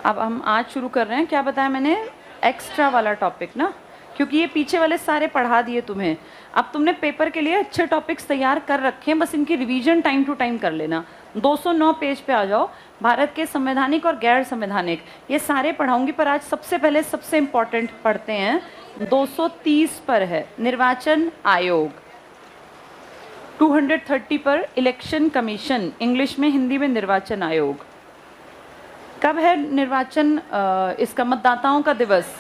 अब हम आज शुरू कर रहे हैं, क्या बताया मैंने? एक्स्ट्रा वाला टॉपिक ना, क्योंकि ये पीछे वाले सारे पढ़ा दिए तुम्हें। अब तुमने पेपर के लिए अच्छे टॉपिक्स तैयार कर रखे हैं, बस इनकी रिवीजन टाइम टू टाइम कर लेना। 209 पेज पे आ जाओ, भारत के संवैधानिक और गैर संवैधानिक, ये सारे पढ़ाऊंगी, पर आज सबसे पहले सबसे इम्पोर्टेंट पढ़ते हैं। 230 पर है निर्वाचन आयोग, 230 पर इलेक्शन कमीशन, इंग्लिश में, हिंदी में निर्वाचन आयोग। कब है निर्वाचन इसका मतदाताओं का दिवस?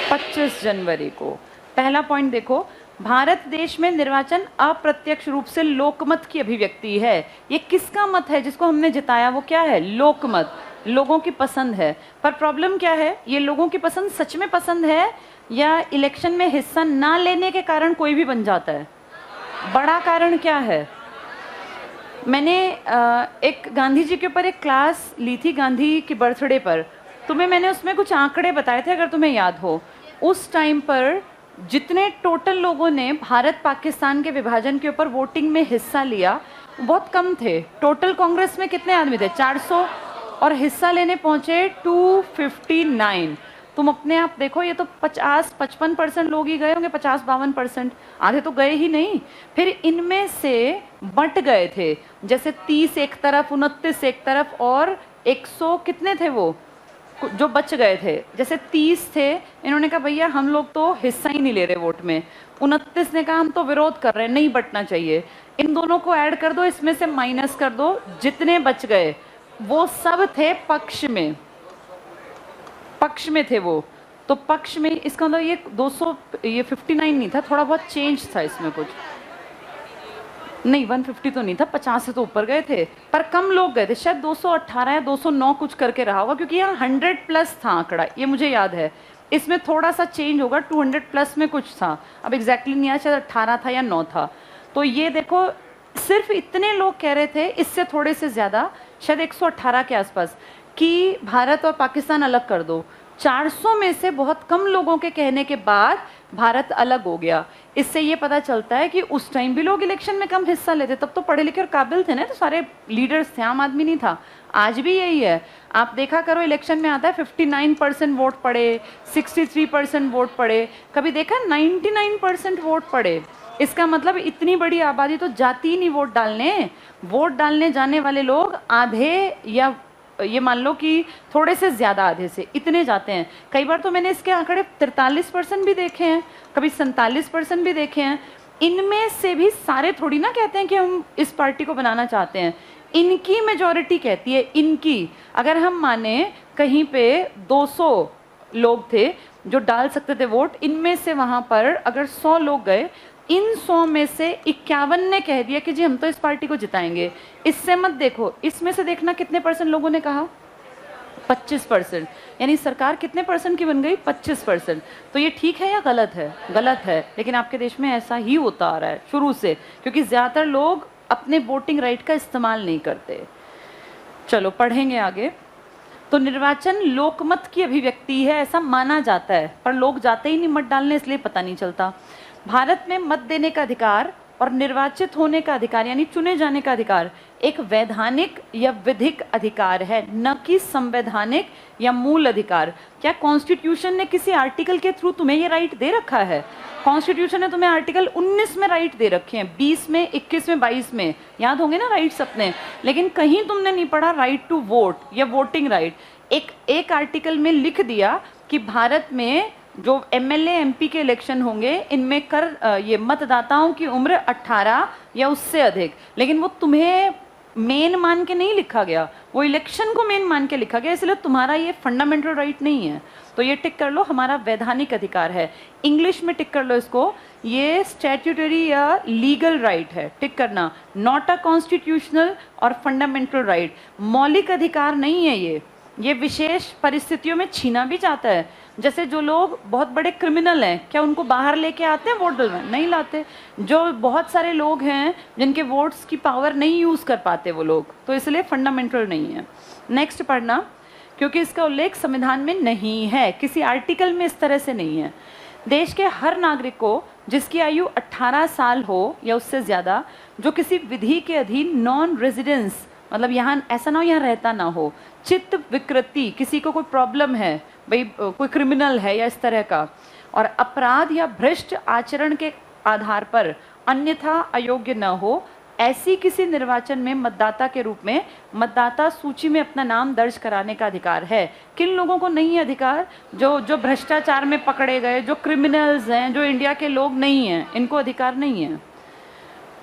25 जनवरी को। पहला पॉइंट देखो, भारत देश में निर्वाचन अप्रत्यक्ष रूप से लोकमत की अभिव्यक्ति है। ये किसका मत है जिसको हमने जिताया? वो क्या है? लोकमत, लोगों की पसंद है। पर प्रॉब्लम क्या है, ये लोगों की पसंद सच में पसंद है या इलेक्शन में हिस्सा ना लेने के कारण कोई भी बन जाता है? बड़ा कारण क्या है? मैंने एक गांधी जी के ऊपर एक क्लास ली थी गांधी की बर्थडे पर, तुम्हें मैंने उसमें कुछ आंकड़े बताए थे, अगर तुम्हें याद हो। उस टाइम पर जितने टोटल लोगों ने भारत पाकिस्तान के विभाजन के ऊपर वोटिंग में हिस्सा लिया बहुत कम थे। टोटल कांग्रेस में कितने आदमी थे? 400, और हिस्सा लेने पहुंचे 259। तुम अपने आप देखो, ये तो 50-55% लोग ही गए होंगे, 50-52%, आधे तो गए ही नहीं। फिर इनमें से बंट गए थे, जैसे 30 एक तरफ, 29 एक तरफ, और 100 कितने थे वो जो बच गए थे, जैसे 30 थे, इन्होंने कहा भैया हम लोग तो हिस्सा ही नहीं ले रहे वोट में। 29 ने कहा हम तो विरोध कर रहे हैं, नहीं बंटना चाहिए। इन दोनों को ऐड कर दो, इसमें से माइनस कर दो, जितने बच गए वो सब थे पक्ष में, पक्ष में थे वो। तो पक्ष में इसका मतलब ये 200, ये 59 नहीं था, थोड़ा बहुत चेंज था इसमें, कुछ नहीं 150 तो नहीं था, 50 से तो ऊपर गए थे, पर कम लोग गए थे, शायद 218 या 209 कुछ करके रहा होगा, क्योंकि यहाँ 100 प्लस था आंकड़ा, ये मुझे याद है। इसमें थोड़ा सा चेंज होगा, 200 प्लस में कुछ था, अब एग्जैक्टली नहीं याद, शायद 18 था या 9 था। तो ये देखो, सिर्फ इतने लोग कह रहे थे, इससे थोड़े से ज़्यादा, शायद 118 के आसपास, कि भारत और पाकिस्तान अलग कर दो। 400 में से बहुत कम लोगों के कहने के बाद भारत अलग हो गया। इससे ये पता चलता है कि उस टाइम भी लोग इलेक्शन में कम हिस्सा लेते, तब तो पढ़े लिखे और काबिल थे ना, तो सारे लीडर्स थे, आम आदमी नहीं था। आज भी यही है, आप देखा करो इलेक्शन में आता है 59% वोट पड़े, 63% वोट पड़े, कभी देखा 99% वोट पड़े। इसका मतलब इतनी बड़ी आबादी तो जाती ही नहीं वोट डालने। वोट डालने जाने वाले लोग आधे, या ये मान लो कि थोड़े से ज़्यादा आधे से, इतने जाते हैं। कई बार तो मैंने इसके आंकड़े 43% भी देखे हैं, कभी 47% भी देखे हैं। इनमें से भी सारे थोड़ी ना कहते हैं कि हम इस पार्टी को बनाना चाहते हैं, इनकी मेजॉरिटी कहती है, इनकी। अगर हम माने कहीं पे 200 लोग थे जो डाल सकते थे वोट, इनमें से वहाँ पर अगर 100 लोग गए, इन 100 में से 51 ने कह दिया कि जी हम तो इस पार्टी को जिताएंगे। इससे मत देखो, इसमें से देखना कितने परसेंट लोगों ने कहा, 25%, यानी सरकार कितने परसेंट की बन गई, 25%। तो ये ठीक है या गलत है? गलत है, लेकिन आपके देश में ऐसा ही होता आ रहा है शुरू से, क्योंकि ज़्यादातर लोग अपने वोटिंग राइट का इस्तेमाल नहीं करते। चलो पढ़ेंगे आगे। तो निर्वाचन लोकमत की अभिव्यक्ति है, ऐसा माना जाता है, पर लोग जाते ही नहीं मत डालने, इसलिए पता नहीं चलता। भारत में मत देने का अधिकार और निर्वाचित होने का अधिकार, यानी चुने जाने का अधिकार, एक वैधानिक या विधिक अधिकार है, न कि संवैधानिक या मूल अधिकार। क्या कॉन्स्टिट्यूशन ने किसी आर्टिकल के थ्रू तुम्हें ये राइट दे रखा है? कॉन्स्टिट्यूशन ने तुम्हें आर्टिकल 19 में राइट दे रखे हैं, 20 में, 21 में, 22 में, याद होंगे ना राइट्स अपने। लेकिन कहीं तुमने नहीं पढ़ा राइट टू वोट या वोटिंग राइट। एक आर्टिकल में लिख दिया कि भारत में जो एमएलए एमपी के इलेक्शन होंगे, इनमें ये मतदाताओं की उम्र 18 या उससे अधिक, लेकिन वो तुम्हें मेन मान के नहीं लिखा गया, वो इलेक्शन को मेन मान के लिखा गया, इसलिए तुम्हारा ये फंडामेंटल राइट नहीं है। तो ये टिक कर लो, हमारा वैधानिक अधिकार है। इंग्लिश में टिक कर लो इसको, ये स्टैट्यूटरी या लीगल राइट है, टिक करना, नॉट अ कॉन्स्टिट्यूशनल और फंडामेंटल राइट। मौलिक अधिकार नहीं है ये विशेष परिस्थितियों में छीना भी जाता है। जैसे जो लोग बहुत बड़े क्रिमिनल हैं, क्या उनको बाहर लेके आते हैं वोट डलवाने? नहीं लाते। जो बहुत सारे लोग हैं जिनके वोट्स की पावर नहीं यूज़ कर पाते वो लोग, तो इसलिए फंडामेंटल नहीं है। नेक्स्ट पढ़ना, क्योंकि इसका उल्लेख संविधान में नहीं है, किसी आर्टिकल में इस तरह से नहीं है। देश के हर नागरिक को जिसकी आयु 18 साल हो या उससे ज़्यादा, जो किसी विधि के अधीन नॉन रेजिडेंस, मतलब यहाँ ऐसा ना हो यहाँ रहता ना हो, चित्त विकृति, किसी को कोई प्रॉब्लम है, भाई कोई क्रिमिनल है या इस तरह का, और अपराध या भ्रष्ट आचरण के आधार पर अन्यथा अयोग्य न हो, ऐसी किसी निर्वाचन में मतदाता के रूप में मतदाता सूची में अपना नाम दर्ज कराने का अधिकार है। किन लोगों को नहीं है अधिकार? जो भ्रष्टाचार में पकड़े गए, जो क्रिमिनल्स हैं, जो इंडिया के लोग नहीं हैं, इनको अधिकार नहीं है।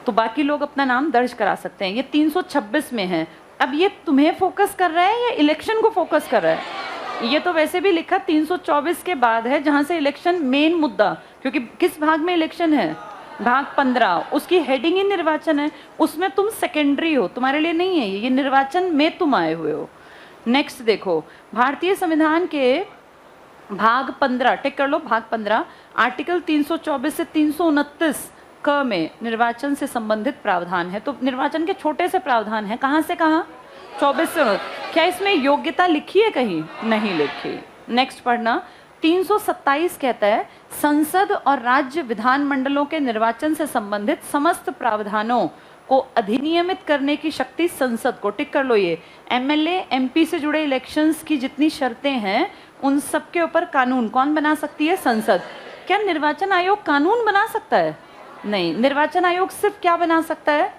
तो बाकी लोग अपना नाम दर्ज करा सकते हैं। ये 326 में है। अब ये तुम्हें फोकस कर रहा है या इलेक्शन को फोकस कर रहा है? ये तो वैसे भी लिखा 324 के बाद है, जहां से इलेक्शन मेन मुद्दा, क्योंकि किस भाग में इलेक्शन है? भाग 15, उसकी हेडिंग ही निर्वाचन है, उसमें तुम सेकेंडरी हो, तुम्हारे लिए नहीं है ये निर्वाचन में तुम आए हुए हो। नेक्स्ट देखो, भारतीय संविधान के भाग 15, टिक कर लो, भाग 15 आर्टिकल 324 से 329 क में निर्वाचन से संबंधित प्रावधान है। तो निर्वाचन के छोटे से प्रावधान है, कहाँ से कहाँ? 24 से 29। क्या इसमें योग्यता लिखी है कहीं? नहीं लिखी। नेक्स्ट पढ़ना, 327 कहता है संसद और राज्य विधानमंडलों के निर्वाचन से संबंधित समस्त प्रावधानों को अधिनियमित करने की शक्ति संसद को, टिक कर लो। ये एमएलए एमपी से जुड़े इलेक्शंस की जितनी शर्तें हैं उन सब के ऊपर कानून कौन बना सकती है? संसद। क्या निर्वाचन आयोग कानून बना सकता है? नहीं। निर्वाचन आयोग सिर्फ क्या बना सकता है?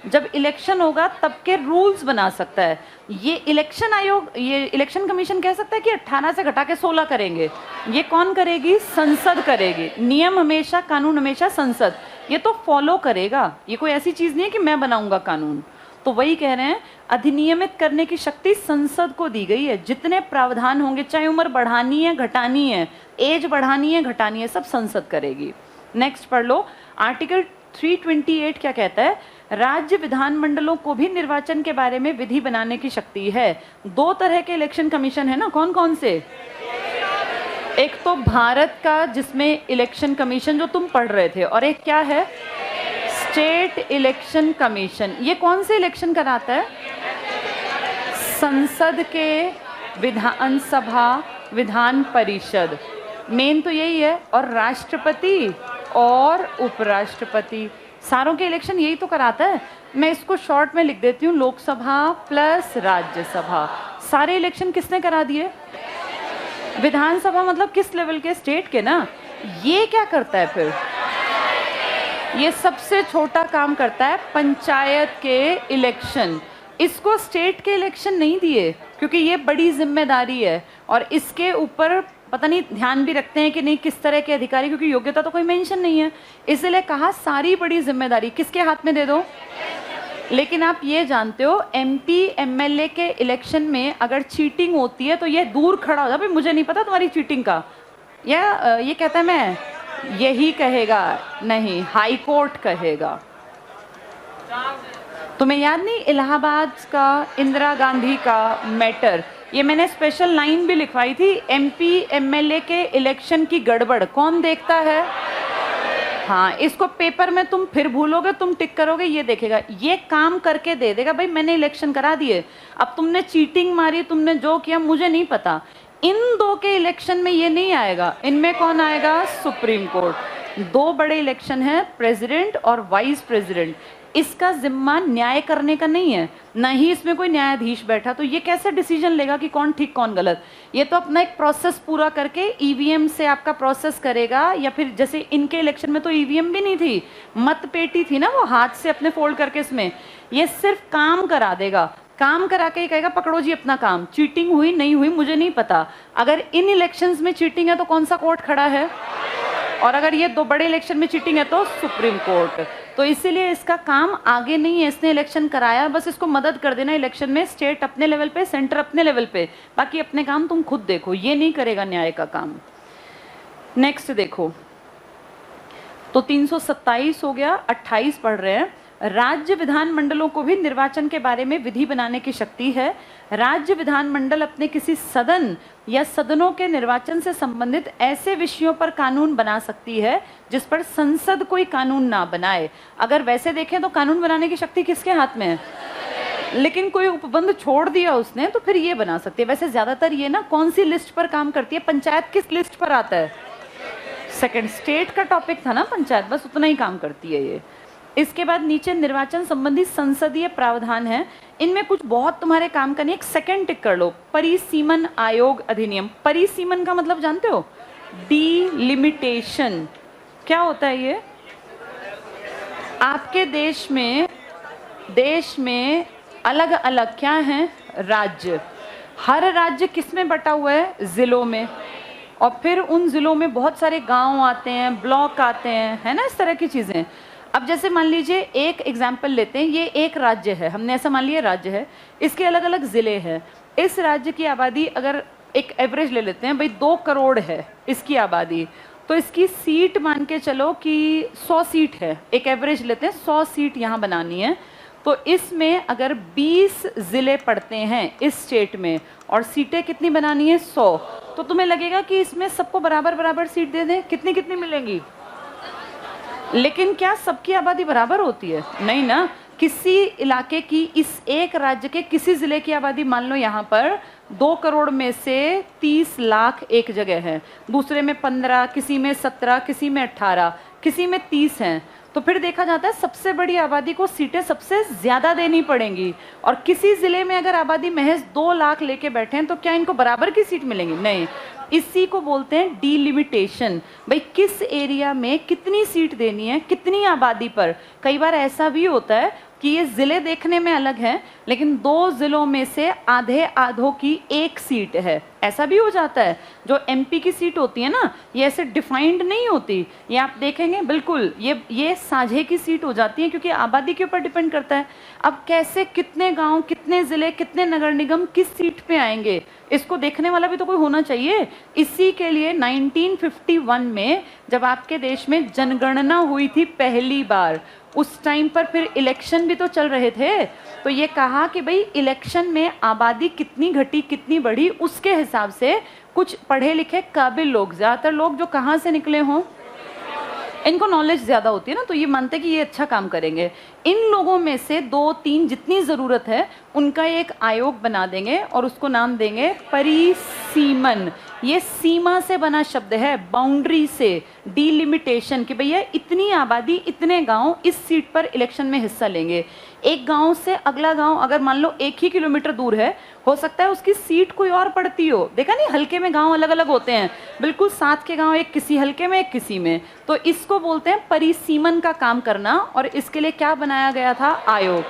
जब इलेक्शन होगा तब के रूल्स बना सकता है। ये इलेक्शन आयोग, ये इलेक्शन कमीशन कह सकता है कि 18 से घटा के 16 करेंगे। ये कौन करेगी? संसद करेगी। नियम हमेशा, कानून हमेशा संसद, ये तो फॉलो करेगा। ये कोई ऐसी चीज नहीं है कि मैं बनाऊंगा कानून। तो वही कह रहे हैं, अधिनियमित करने की शक्ति संसद को दी गई है। जितने प्रावधान होंगे, चाहे उम्र बढ़ानी है घटानी है, एज बढ़ानी है घटानी है, सब संसद करेगी। नेक्स्ट पढ़ लो, आर्टिकल 328 क्या कहता है? राज्य विधानमंडलों को भी निर्वाचन के बारे में विधि बनाने की शक्ति है। 2 तरह के इलेक्शन कमीशन है ना, कौन कौन से? एक तो भारत का जिसमें इलेक्शन कमीशन जो तुम पढ़ रहे थे, और एक क्या है? State election commission. ये कौन से इलेक्शन कराता है? संसद के, विधानसभा, विधान परिषद, मेन तो यही है, और राष्ट्रपति और उपराष्ट्रपति, सारों के इलेक्शन यही तो कराता है। मैं इसको शॉर्ट में लिख देती हूँ, लोकसभा प्लस राज्यसभा। सारे इलेक्शन किसने करा दिए? विधानसभा मतलब किस लेवल के? स्टेट के ना। ये क्या करता है फिर? ये सबसे छोटा काम करता है, पंचायत के इलेक्शन। इसको स्टेट के इलेक्शन नहीं दिए क्योंकि ये बड़ी जिम्मेदारी है, और इसके ऊपर पता नहीं ध्यान भी रखते हैं कि नहीं किस तरह के अधिकारी, क्योंकि योग्यता तो कोई मेंशन नहीं है। इसलिए कहा सारी बड़ी जिम्मेदारी किसके हाथ में दे दो। लेकिन आप ये जानते हो, MP MLA के इलेक्शन में अगर चीटिंग होती है तो ये दूर खड़ा हो जाए, भाई मुझे नहीं पता तुम्हारी चीटिंग का, या ये कहता है मैं, यही कहेगा, नहीं हाई कोर्ट कहेगा। तुम्हें याद नहीं इलाहाबाद का, इंदिरा गांधी का मैटर? ये मैंने स्पेशल लाइन भी लिखवाई थी, MP MLA के इलेक्शन की गड़बड़ कौन देखता है? हाँ, इसको पेपर में तुम फिर भूलोगे, तुम टिक करोगे, ये देखेगा, ये काम करके दे देगा, भाई मैंने इलेक्शन करा दिए, अब तुमने चीटिंग मारी, तुमने जो किया मुझे नहीं पता। इन 2 के इलेक्शन में ये नहीं आएगा। इनमें कौन आएगा? Supreme court. 2 बड़े इलेक्शन हैं, प्रेसिडेंट और वाइस प्रेसिडेंट। इसका जिम्मा न्याय करने का नहीं है, ना ही इसमें कोई न्यायाधीश बैठा, तो ये कैसे डिसीजन लेगा कि कौन ठीक कौन गलत? ये तो अपना एक प्रोसेस पूरा करके EVM से आपका प्रोसेस करेगा, या फिर जैसे इनके इलेक्शन में तो EVM भी नहीं थी, मतपेटी थी ना, वो हाथ से अपने फोल्ड करके, इसमें ये सिर्फ काम करा देगा। काम करा के ही कहेगा पकड़ो जी अपना काम, चीटिंग हुई नहीं हुई मुझे नहीं पता। अगर इन इलेक्शंस में चीटिंग है तो कौन सा कोर्ट खड़ा है? और अगर ये 2 बड़े इलेक्शन में चीटिंग है तो सुप्रीम कोर्ट। तो इसीलिए इसका काम आगे नहीं है, इसने इलेक्शन कराया, बस इसको मदद कर देना इलेक्शन में, स्टेट अपने लेवल पे, सेंटर अपने लेवल पे, बाकी अपने काम तुम खुद देखो, ये नहीं करेगा न्याय का काम। नेक्स्ट देखो, तो 327 हो गया, 28 पढ़ रहे हैं। राज्य विधानमंडलों को भी निर्वाचन के बारे में विधि बनाने की शक्ति है। राज्य विधानमंडल अपने किसी सदन या सदनों के निर्वाचन से संबंधित ऐसे विषयों पर कानून बना सकती है जिस पर संसद कोई कानून ना बनाए। अगर वैसे देखें तो कानून बनाने की शक्ति किसके हाथ में है? लेकिन कोई उपबंध छोड़ दिया उसने तो फिर ये बना सकती है। वैसे ज्यादातर ये ना कौन सी लिस्ट पर काम करती है? पंचायत किस लिस्ट पर आता है? सेकंड, स्टेट का टॉपिक था ना पंचायत, बस उतना ही काम करती है ये। इसके बाद नीचे निर्वाचन संबंधी संसदीय प्रावधान है, इनमें कुछ बहुत तुम्हारे काम का नहीं, एक सेकंड टिक कर लो। परिसीमन आयोग अधिनियम, परिसीमन का मतलब जानते हो? डिलिमिटेशन। क्या होता है ये? आपके देश में अलग अलग क्या हैं? राज्य। हर राज्य किस में बटा हुआ है? जिलों में। और फिर उन जिलों में बहुत सारे गांव आते हैं, ब्लॉक आते हैं, है ना, इस तरह की चीजें। अब जैसे मान लीजिए एक एग्जाम्पल लेते हैं, ये एक राज्य है, हमने ऐसा मान लिया राज्य है, इसके अलग अलग ज़िले हैं। इस राज्य की आबादी अगर एक एवरेज ले लेते हैं, भाई 2 करोड़ है इसकी आबादी, तो इसकी सीट मान के चलो कि 100 सीट है, एक एवरेज लेते हैं, 100 सीट यहाँ बनानी है। तो इसमें अगर 20 ज़िले पड़ते हैं इस स्टेट में और सीटें कितनी बनानी है? 100, तो तुम्हें लगेगा कि इसमें सबको बराबर बराबर सीट दे दें, कितनी कितनी मिलेंगी? लेकिन क्या सबकी आबादी बराबर होती है? नहीं ना। किसी इलाके की, इस एक राज्य के किसी जिले की आबादी मान लो यहाँ पर 2 करोड़ में से 30 लाख एक जगह है, दूसरे में 15, किसी में 17, किसी में 18, किसी में 30 हैं। तो फिर देखा जाता है सबसे बड़ी आबादी को सीटें सबसे ज़्यादा देनी पड़ेंगी। और किसी ज़िले में अगर आबादी महज 2 लाख लेके बैठे हैं तो क्या इनको बराबर की सीट मिलेंगी? नहीं। इसी को बोलते हैं डीलिमिटेशन। भाई किस एरिया में कितनी सीट देनी है, कितनी आबादी पर। कई बार ऐसा भी होता है कि ये ज़िले देखने में अलग हैं लेकिन 2 ज़िलों में से आधे आधों की एक सीट है, ऐसा भी हो जाता है। जो एमपी की सीट होती है ना, ये ऐसे डिफाइंड नहीं होती, ये आप देखेंगे बिल्कुल ये साझे की सीट हो जाती है क्योंकि आबादी के ऊपर डिपेंड करता है। अब कैसे कितने गांव, कितने ज़िले, कितने नगर निगम किस सीट पे आएंगे, इसको देखने वाला भी तो कोई होना चाहिए। इसी के लिए 1951 में जब आपके देश में जनगणना हुई थी पहली बार, उस टाइम पर फिर इलेक्शन भी तो चल रहे थे, तो ये कहा कि भाई इलेक्शन में आबादी कितनी घटी कितनी बढ़ी, उसके हिसाब से कुछ पढ़े लिखे काबिल लोग, ज़्यादातर लोग जो कहाँ से निकले हों, इनको नॉलेज ज़्यादा होती है ना, तो ये मानते हैं कि ये अच्छा काम करेंगे। इन लोगों में से 2-3 जितनी ज़रूरत है उनका एक आयोग बना देंगे और उसको नाम देंगे परिसीमन। ये सीमा से बना शब्द है, बाउंड्री से, डीलिमिटेशन, कि भैया इतनी आबादी, इतने गांव इस सीट पर इलेक्शन में हिस्सा लेंगे। एक गांव से अगला गांव अगर मान लो 1 ही किलोमीटर दूर है, हो सकता है उसकी सीट कोई और पड़ती हो। देखा नहीं, हल्के में गांव अलग अलग होते हैं, बिल्कुल साथ के गांव एक किसी हल्के में एक किसी में। तो इसको बोलते हैं परिसीमन का काम करना। और इसके लिए क्या बनाया गया था? आयोग।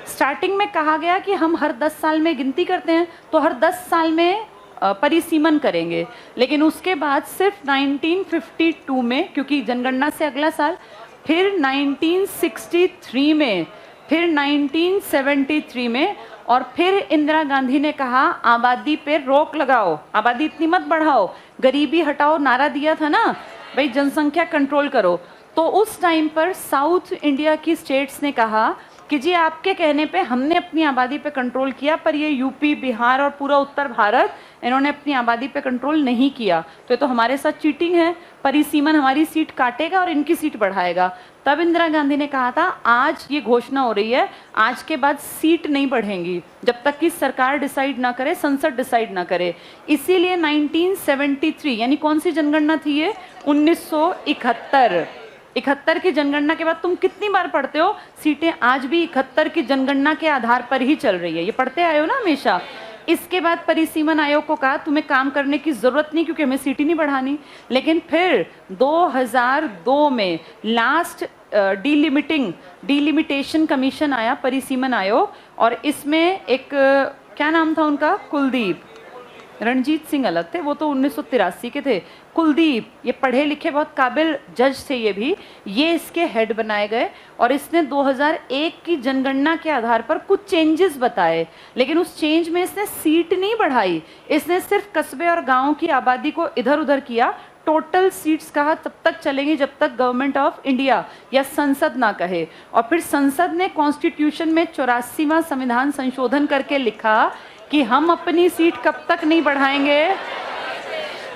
स्टार्टिंग में कहा गया कि हम हर 10 साल में गिनती करते हैं, तो हर 10 साल में परिसीमन करेंगे। लेकिन उसके बाद सिर्फ 1952 में, क्योंकि जनगणना से अगला साल, फिर 1963 में, फिर 1973 में, और फिर इंदिरा गांधी ने कहा आबादी पे रोक लगाओ, आबादी इतनी मत बढ़ाओ, गरीबी हटाओ नारा दिया था ना, भाई जनसंख्या कंट्रोल करो। तो उस टाइम पर साउथ इंडिया की स्टेट्स ने कहा कि जी आपके कहने पे हमने अपनी आबादी पे कंट्रोल किया, पर ये यूपी, बिहार और पूरा उत्तर भारत, इन्होंने अपनी आबादी पे कंट्रोल नहीं किया, तो ये तो हमारे साथ चीटिंग है, परिसीमन हमारी सीट काटेगा और इनकी सीट बढ़ाएगा। तब इंदिरा गांधी ने कहा था आज ये घोषणा हो रही है, आज के बाद सीट नहीं बढ़ेंगी जब तक कि सरकार डिसाइड ना करे, संसद डिसाइड ना करे। इसीलिए 1973, यानी कौन सी जनगणना थी ये? 1971 की जनगणना के बाद तुम कितनी बार पढ़ते हो, सीटें आज भी 71 की जनगणना के आधार पर ही चल रही है, ये पढ़ते आए हो ना हमेशा। इसके बाद परिसीमन आयोग को कहा तुम्हें काम करने की जरूरत नहीं क्योंकि हमें सीट ही नहीं बढ़ानी। लेकिन फिर 2002 में लास्ट डीलिमिटेशन कमीशन आया, परिसीमन आयोग, और इसमें एक क्या नाम था उनका? कुलदीप। रणजीत सिंह अलग थे, वो तो 1983 के थे। कुलदीप, ये पढ़े लिखे बहुत काबिल जज थे, ये इसके हेड बनाए गए। और इसने 2001 की जनगणना के आधार पर कुछ चेंजेस बताए, लेकिन उस चेंज में इसने सीट नहीं बढ़ाई, इसने सिर्फ कस्बे और गाँव की आबादी को इधर उधर किया। टोटल सीट्स कहा तब तक चलेंगी जब तक गवर्नमेंट ऑफ इंडिया या संसद ना कहे। और फिर संसद ने कॉन्स्टिट्यूशन में 84वां संविधान संशोधन करके लिखा कि हम अपनी सीट कब तक नहीं बढ़ाएंगे।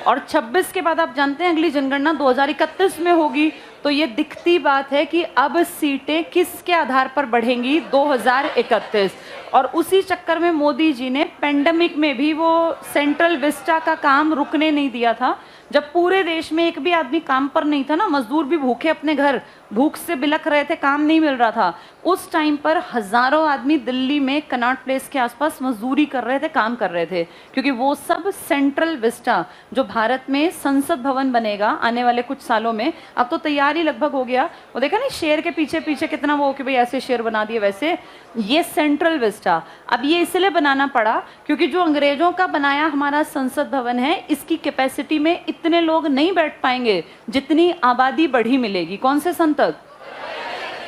और 26 के बाद आप जानते हैं अगली जनगणना 2031 में होगी। तो ये दिखती बात है कि अब सीटें किसके आधार पर बढ़ेंगी? 2031। और उसी चक्कर में मोदी जी ने पेंडेमिक में भी वो सेंट्रल विस्टा का काम रुकने नहीं दिया था। जब पूरे देश में एक भी आदमी काम पर नहीं था ना, मजदूर भी भूखे अपने घर भूख से बिलख रहे थे, काम नहीं मिल रहा था, उस टाइम पर हजारों आदमी दिल्ली में कनॉट प्लेस के आसपास मजदूरी कर रहे थे, काम कर रहे थे, क्योंकि वो सब सेंट्रल विस्टा जो भारत में संसद भवन बनेगा आने वाले कुछ सालों में, अब तो तैयारी लगभग हो गया। वो देखा नहीं शेर के पीछे पीछे कितना वो कि भाई ऐसे शेर बना दिए, वैसे ये सेंट्रल विस्टा। अब ये इसलिए बनाना पड़ा क्योंकि जो अंग्रेजों का बनाया हमारा संसद भवन है, इसकी कैपेसिटी में इतने लोग नहीं बैठ पाएंगे जितनी आबादी बढ़ी मिलेगी। कौन से सन तक?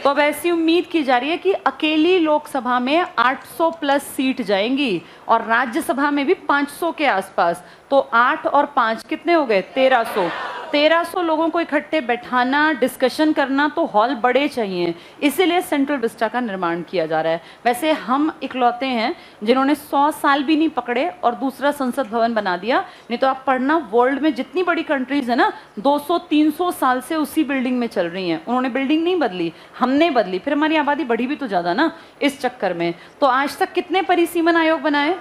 तो अब ऐसी उम्मीद की जा रही है कि अकेली लोकसभा में 800 प्लस सीट जाएंगी और राज्यसभा में भी 500 के आसपास। तो 8 और 5 कितने हो गए? 1300 लोगों को इकट्ठे बैठाना, डिस्कशन करना, तो हॉल बड़े चाहिए, इसीलिए सेंट्रल विस्टा का निर्माण किया जा रहा है। वैसे हम इकलौते हैं जिन्होंने 100 साल भी नहीं पकड़े और दूसरा संसद भवन बना दिया। नहीं तो आप पढ़ना, वर्ल्ड में जितनी बड़ी कंट्रीज है ना, 200-300 साल से उसी बिल्डिंग में चल रही हैं। उन्होंने बिल्डिंग नहीं बदली, हमने बदली, फिर हमारी आबादी बढ़ी भी तो ज़्यादा ना इस चक्कर में। तो आज तक कितने परिसीमन आयोग बनाए?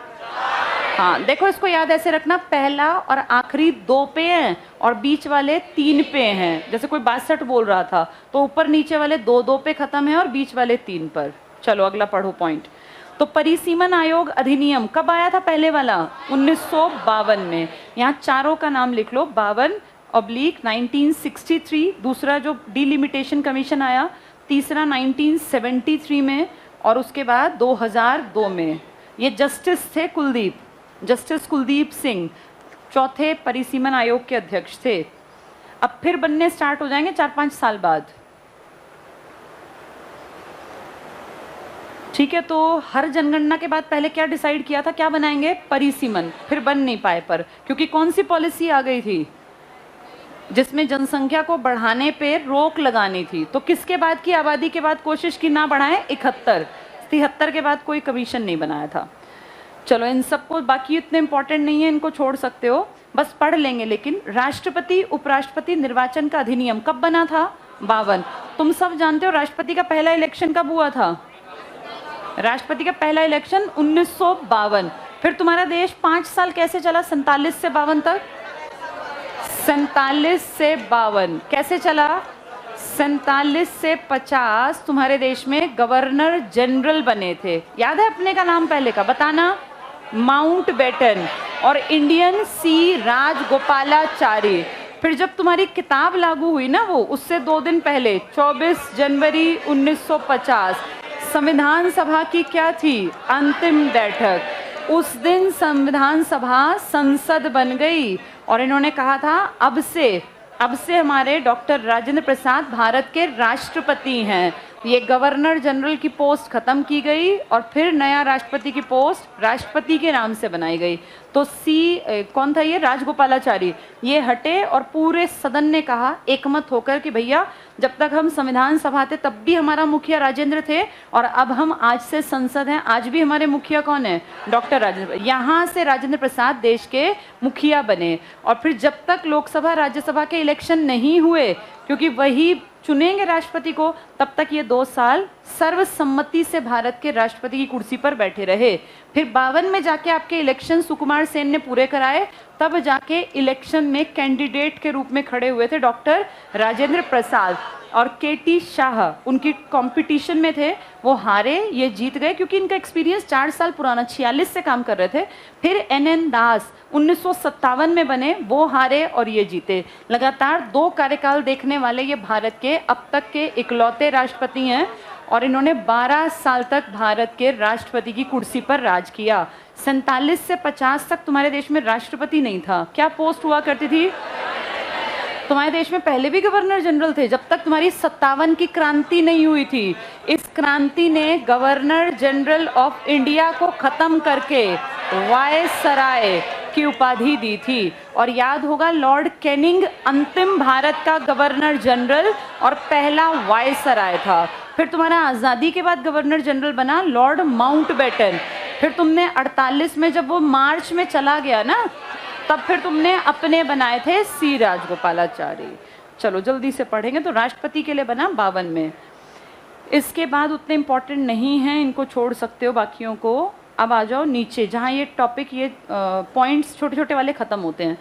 हाँ देखो, इसको याद ऐसे रखना, पहला और आखिरी 2 पे हैं और बीच वाले 3 पे हैं। जैसे कोई 62 बोल रहा था तो ऊपर नीचे वाले 2 पे खत्म है और बीच वाले 3 पर। चलो अगला पढ़ो पॉइंट। तो परिसीमन आयोग अधिनियम कब आया था? पहले वाला 1952 में। यहाँ चारों का नाम लिख लो, 52/1963, दूसरा जो डिलिमिटेशन कमीशन आया, तीसरा 1973 में, और उसके बाद 2002 में। ये जस्टिस थे कुलदीप, जस्टिस कुलदीप सिंह चौथे परिसीमन आयोग के अध्यक्ष थे। अब फिर बनने स्टार्ट हो जाएंगे 4-5 साल बाद। ठीक है, तो हर जनगणना के बाद पहले क्या डिसाइड किया था, क्या बनाएंगे? परिसीमन। फिर बन नहीं पाए पर, क्योंकि कौन सी पॉलिसी आ गई थी जिसमें जनसंख्या को बढ़ाने पे रोक लगानी थी। तो किसके बाद की आबादी के बाद कोशिश की ना बढ़ाएं? 71, 73 के बाद कोई कमीशन नहीं बनाया था। चलो इन सबको, बाकी इतने इंपॉर्टेंट नहीं है, इनको छोड़ सकते हो, बस पढ़ लेंगे। लेकिन राष्ट्रपति उपराष्ट्रपति निर्वाचन का अधिनियम कब बना था? 52। तुम सब जानते हो राष्ट्रपति का पहला इलेक्शन कब हुआ था? राष्ट्रपति का पहला इलेक्शन 1952। फिर तुम्हारा देश 5 साल कैसे चला? 47 से 52 तक। 47 से 52 कैसे चला? 47 से 50 तुम्हारे देश में गवर्नर जनरल बने थे। याद है अपने का नाम पहले का? बताना। माउंट बेटन और इंडियन सी राजगोपालाचारी। फिर जब तुम्हारी किताब लागू हुई ना, वो उससे 2 दिन पहले 24 जनवरी 1950 संविधान सभा की क्या थी? अंतिम बैठक। उस दिन संविधान सभा संसद बन गई और इन्होंने कहा था अब से हमारे डॉक्टर राजेंद्र प्रसाद भारत के राष्ट्रपति हैं। ये गवर्नर जनरल की पोस्ट खत्म की गई और फिर नया राष्ट्रपति की पोस्ट राष्ट्रपति के नाम से बनाई गई। तो कौन था ये? राजगोपालाचारी। ये हटे और पूरे सदन ने कहा एकमत होकर कि भैया जब तक हम संविधान सभा थे तब भी हमारा मुखिया राजेंद्र थे और अब हम आज से संसद हैं, आज भी हमारे मुखिया कौन है? डॉक्टर राजेंद्र। यहाँ से राजेंद्र प्रसाद देश के मुखिया बने। और फिर जब तक लोकसभा राज्यसभा के इलेक्शन नहीं हुए, क्योंकि वही चुनेंगे राष्ट्रपति को, तब तक ये 2 साल सर्वसम्मति से भारत के राष्ट्रपति की कुर्सी पर बैठे रहे। फिर 52 में जाके आपके इलेक्शन सुकुमार सेन ने पूरे कराए, तब जाके इलेक्शन में कैंडिडेट के रूप में खड़े हुए थे डॉक्टर राजेंद्र प्रसाद। और केटी शाह उनकी कंपटीशन में थे, वो हारे, ये जीत गए क्योंकि इनका एक्सपीरियंस 4 साल पुराना, 46 से काम कर रहे थे। फिर NN दास 1957 में बने, वो हारे और ये जीते। लगातार 2 कार्यकाल देखने वाले ये भारत के अब तक के इकलौते राष्ट्रपति हैं और इन्होंने 12 साल तक भारत के राष्ट्रपति की कुर्सी पर राज किया। 47 से 50 तक तुम्हारे देश में राष्ट्रपति नहीं था। क्या पोस्ट हुआ करती थी? तुम्हारे देश में पहले भी गवर्नर जनरल थे, जब तक तुम्हारी 57 की क्रांति नहीं हुई थी। इस क्रांति ने गवर्नर जनरल ऑफ इंडिया को खत्म करके वायसराय की उपाधि दी थी। और याद होगा लॉर्ड कैनिंग अंतिम भारत का गवर्नर जनरल और पहला वायसराय था। फिर तुम्हारा आज़ादी के बाद गवर्नर जनरल बना लॉर्ड माउंटबेटन। फिर तुमने 48 में जब वो मार्च में चला गया ना, तब फिर तुमने अपने बनाए थे सी राजगोपालाचारी। चलो जल्दी से पढ़ेंगे। तो राष्ट्रपति के लिए बना 52 में। इसके बाद उतने इंपॉर्टेंट नहीं हैं, इनको छोड़ सकते हो बाकियों को। अब आ जाओ नीचे, जहाँ ये टॉपिक, ये पॉइंट्स छोटे छोटे वाले खत्म होते हैं।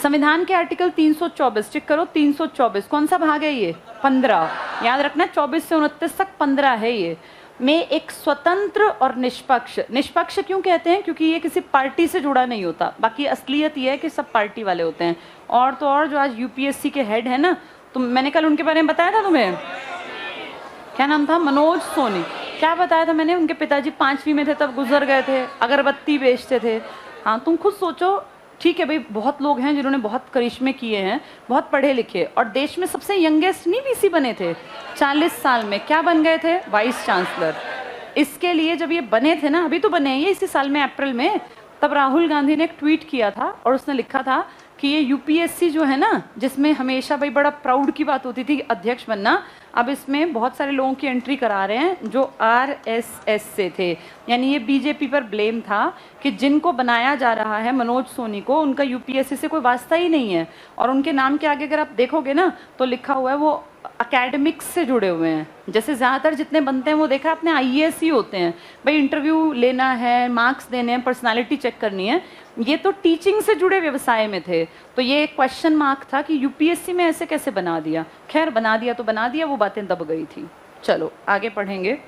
संविधान के आर्टिकल 324, चेक करो 324 कौन सा भाग है ये? 15। याद रखना 24 से 29 तक 15 है ये। में एक स्वतंत्र और निष्पक्ष, निष्पक्ष क्यों कहते हैं? क्योंकि ये किसी पार्टी से जुड़ा नहीं होता। बाकी असलियत ये है कि सब पार्टी वाले होते हैं। और तो और जो आज यूपीएससी के हेड है ना, तो मैंने कल उनके बारे में बताया था तुम्हें, क्या नाम था? मनोज सोनी। क्या बताया था मैंने? उनके पिताजी 5वीं में थे तब गुजर गए थे, अगरबत्ती बेचते थे। हाँ तुम खुद सोचो, ठीक है भाई, बहुत लोग हैं जिन्होंने बहुत करिश्मे किए हैं, बहुत पढ़े लिखे, और देश में सबसे यंगेस्ट नहीं वीसी बने थे 40 साल में। क्या बन गए थे? Vice chancellor. इसके लिए जब ये बने थे ना, अभी तो बने हैं ये इसी साल में अप्रैल में, तब राहुल गांधी ने एक ट्वीट किया था और उसने लिखा था कि ये यूपीएससी जो है ना, जिसमें हमेशा भाई बड़ा प्राउड की बात होती थी अध्यक्ष बनना, अब इसमें बहुत सारे लोगों की एंट्री करा रहे हैं जो आरएसएस से थे। यानी ये बीजेपी पर ब्लेम था कि जिनको बनाया जा रहा है मनोज सोनी को, उनका यूपीएससी से कोई वास्ता ही नहीं है। और उनके नाम के आगे अगर आप देखोगे ना तो लिखा हुआ है वो एकेडमिक्स से जुड़े हुए हैं। जैसे ज़्यादातर जितने बनते हैं वो देखा आपने आईएएस ही होते हैं, भाई इंटरव्यू लेना है, मार्क्स देने हैं, पर्सनालिटी चेक करनी है। ये तो टीचिंग से जुड़े व्यवसाय में थे, तो ये एक क्वेश्चन मार्क था कि यूपीएससी में ऐसे कैसे बना दिया। खैर बना दिया तो बना दिया, वो बातें दब गई थी। चलो आगे पढ़ेंगे।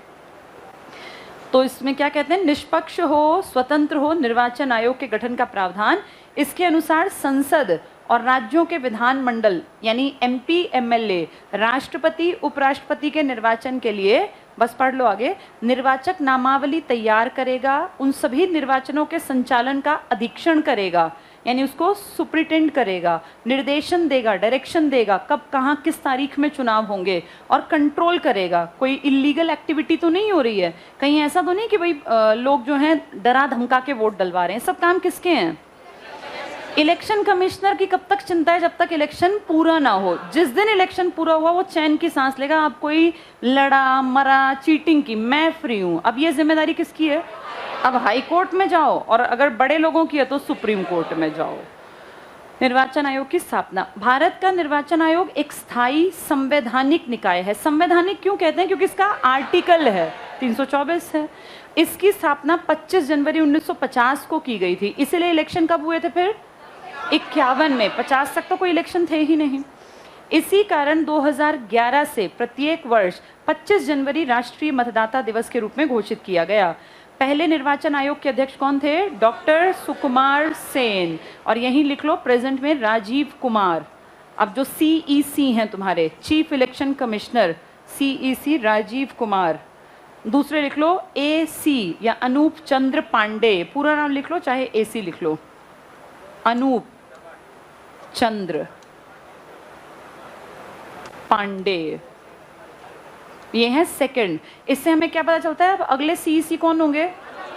तो इसमें क्या कहते हैं, निष्पक्ष हो, स्वतंत्र हो निर्वाचन आयोग के गठन का प्रावधान। इसके अनुसार संसद और राज्यों के विधानमंडल यानी एमपी एमएलए राष्ट्रपति उपराष्ट्रपति के निर्वाचन के लिए, बस पढ़ लो आगे, निर्वाचक नामावली तैयार करेगा, उन सभी निर्वाचनों के संचालन का अधीक्षण करेगा, यानी उसको सुप्रिटेंड करेगा, निर्देशन देगा, डायरेक्शन देगा कब कहाँ किस तारीख में चुनाव होंगे, और कंट्रोल करेगा। कोई इलीगल एक्टिविटी तो नहीं हो रही है, कहीं ऐसा तो नहीं कि भाई लोग जो हैं डरा धमका के वोट डलवा रहे हैं। सब काम किसके हैं? इलेक्शन कमिश्नर की कब तक चिंता है? जब तक इलेक्शन पूरा ना हो। जिस दिन इलेक्शन पूरा हुआ वो चैन की सांस लेगा। अब कोई लड़ा मरा चीटिंग की, मैं फ्री हूँ। अब ये जिम्मेदारी किसकी है? अब हाई कोर्ट में जाओ, और अगर बड़े लोगों की है तो सुप्रीम कोर्ट में जाओ। निर्वाचन आयोग की स्थापना। भारत का निर्वाचन आयोग एक स्थायी संवैधानिक निकाय है। संवैधानिक क्यों कहते हैं? क्योंकि इसका आर्टिकल है 324 है। इसकी स्थापना 25 जनवरी 1950 को की गई थी। इसलिए इलेक्शन कब हुए थे फिर? 51 में। 50 तक तो कोई इलेक्शन थे ही नहीं। इसी कारण 2011 से प्रत्येक वर्ष 25 जनवरी राष्ट्रीय मतदाता दिवस के रूप में घोषित किया गया। पहले निर्वाचन आयोग के अध्यक्ष कौन थे? डॉक्टर सुकुमार सेन, और यहीं लिख लो प्रेजेंट में राजीव कुमार। अब जो सीईसी हैं तुम्हारे, chief election commissioner, CEC Rajiv Kumar. दूसरे लिख लो एसी या अनूप चंद्र पांडे, पूरा नाम लिख लो चाहे एसी लिख लो, अनूप चंद्र पांडे, ये हैं सेकंड। इससे हमें क्या पता चलता है? अब अगले सीईसी कौन होंगे?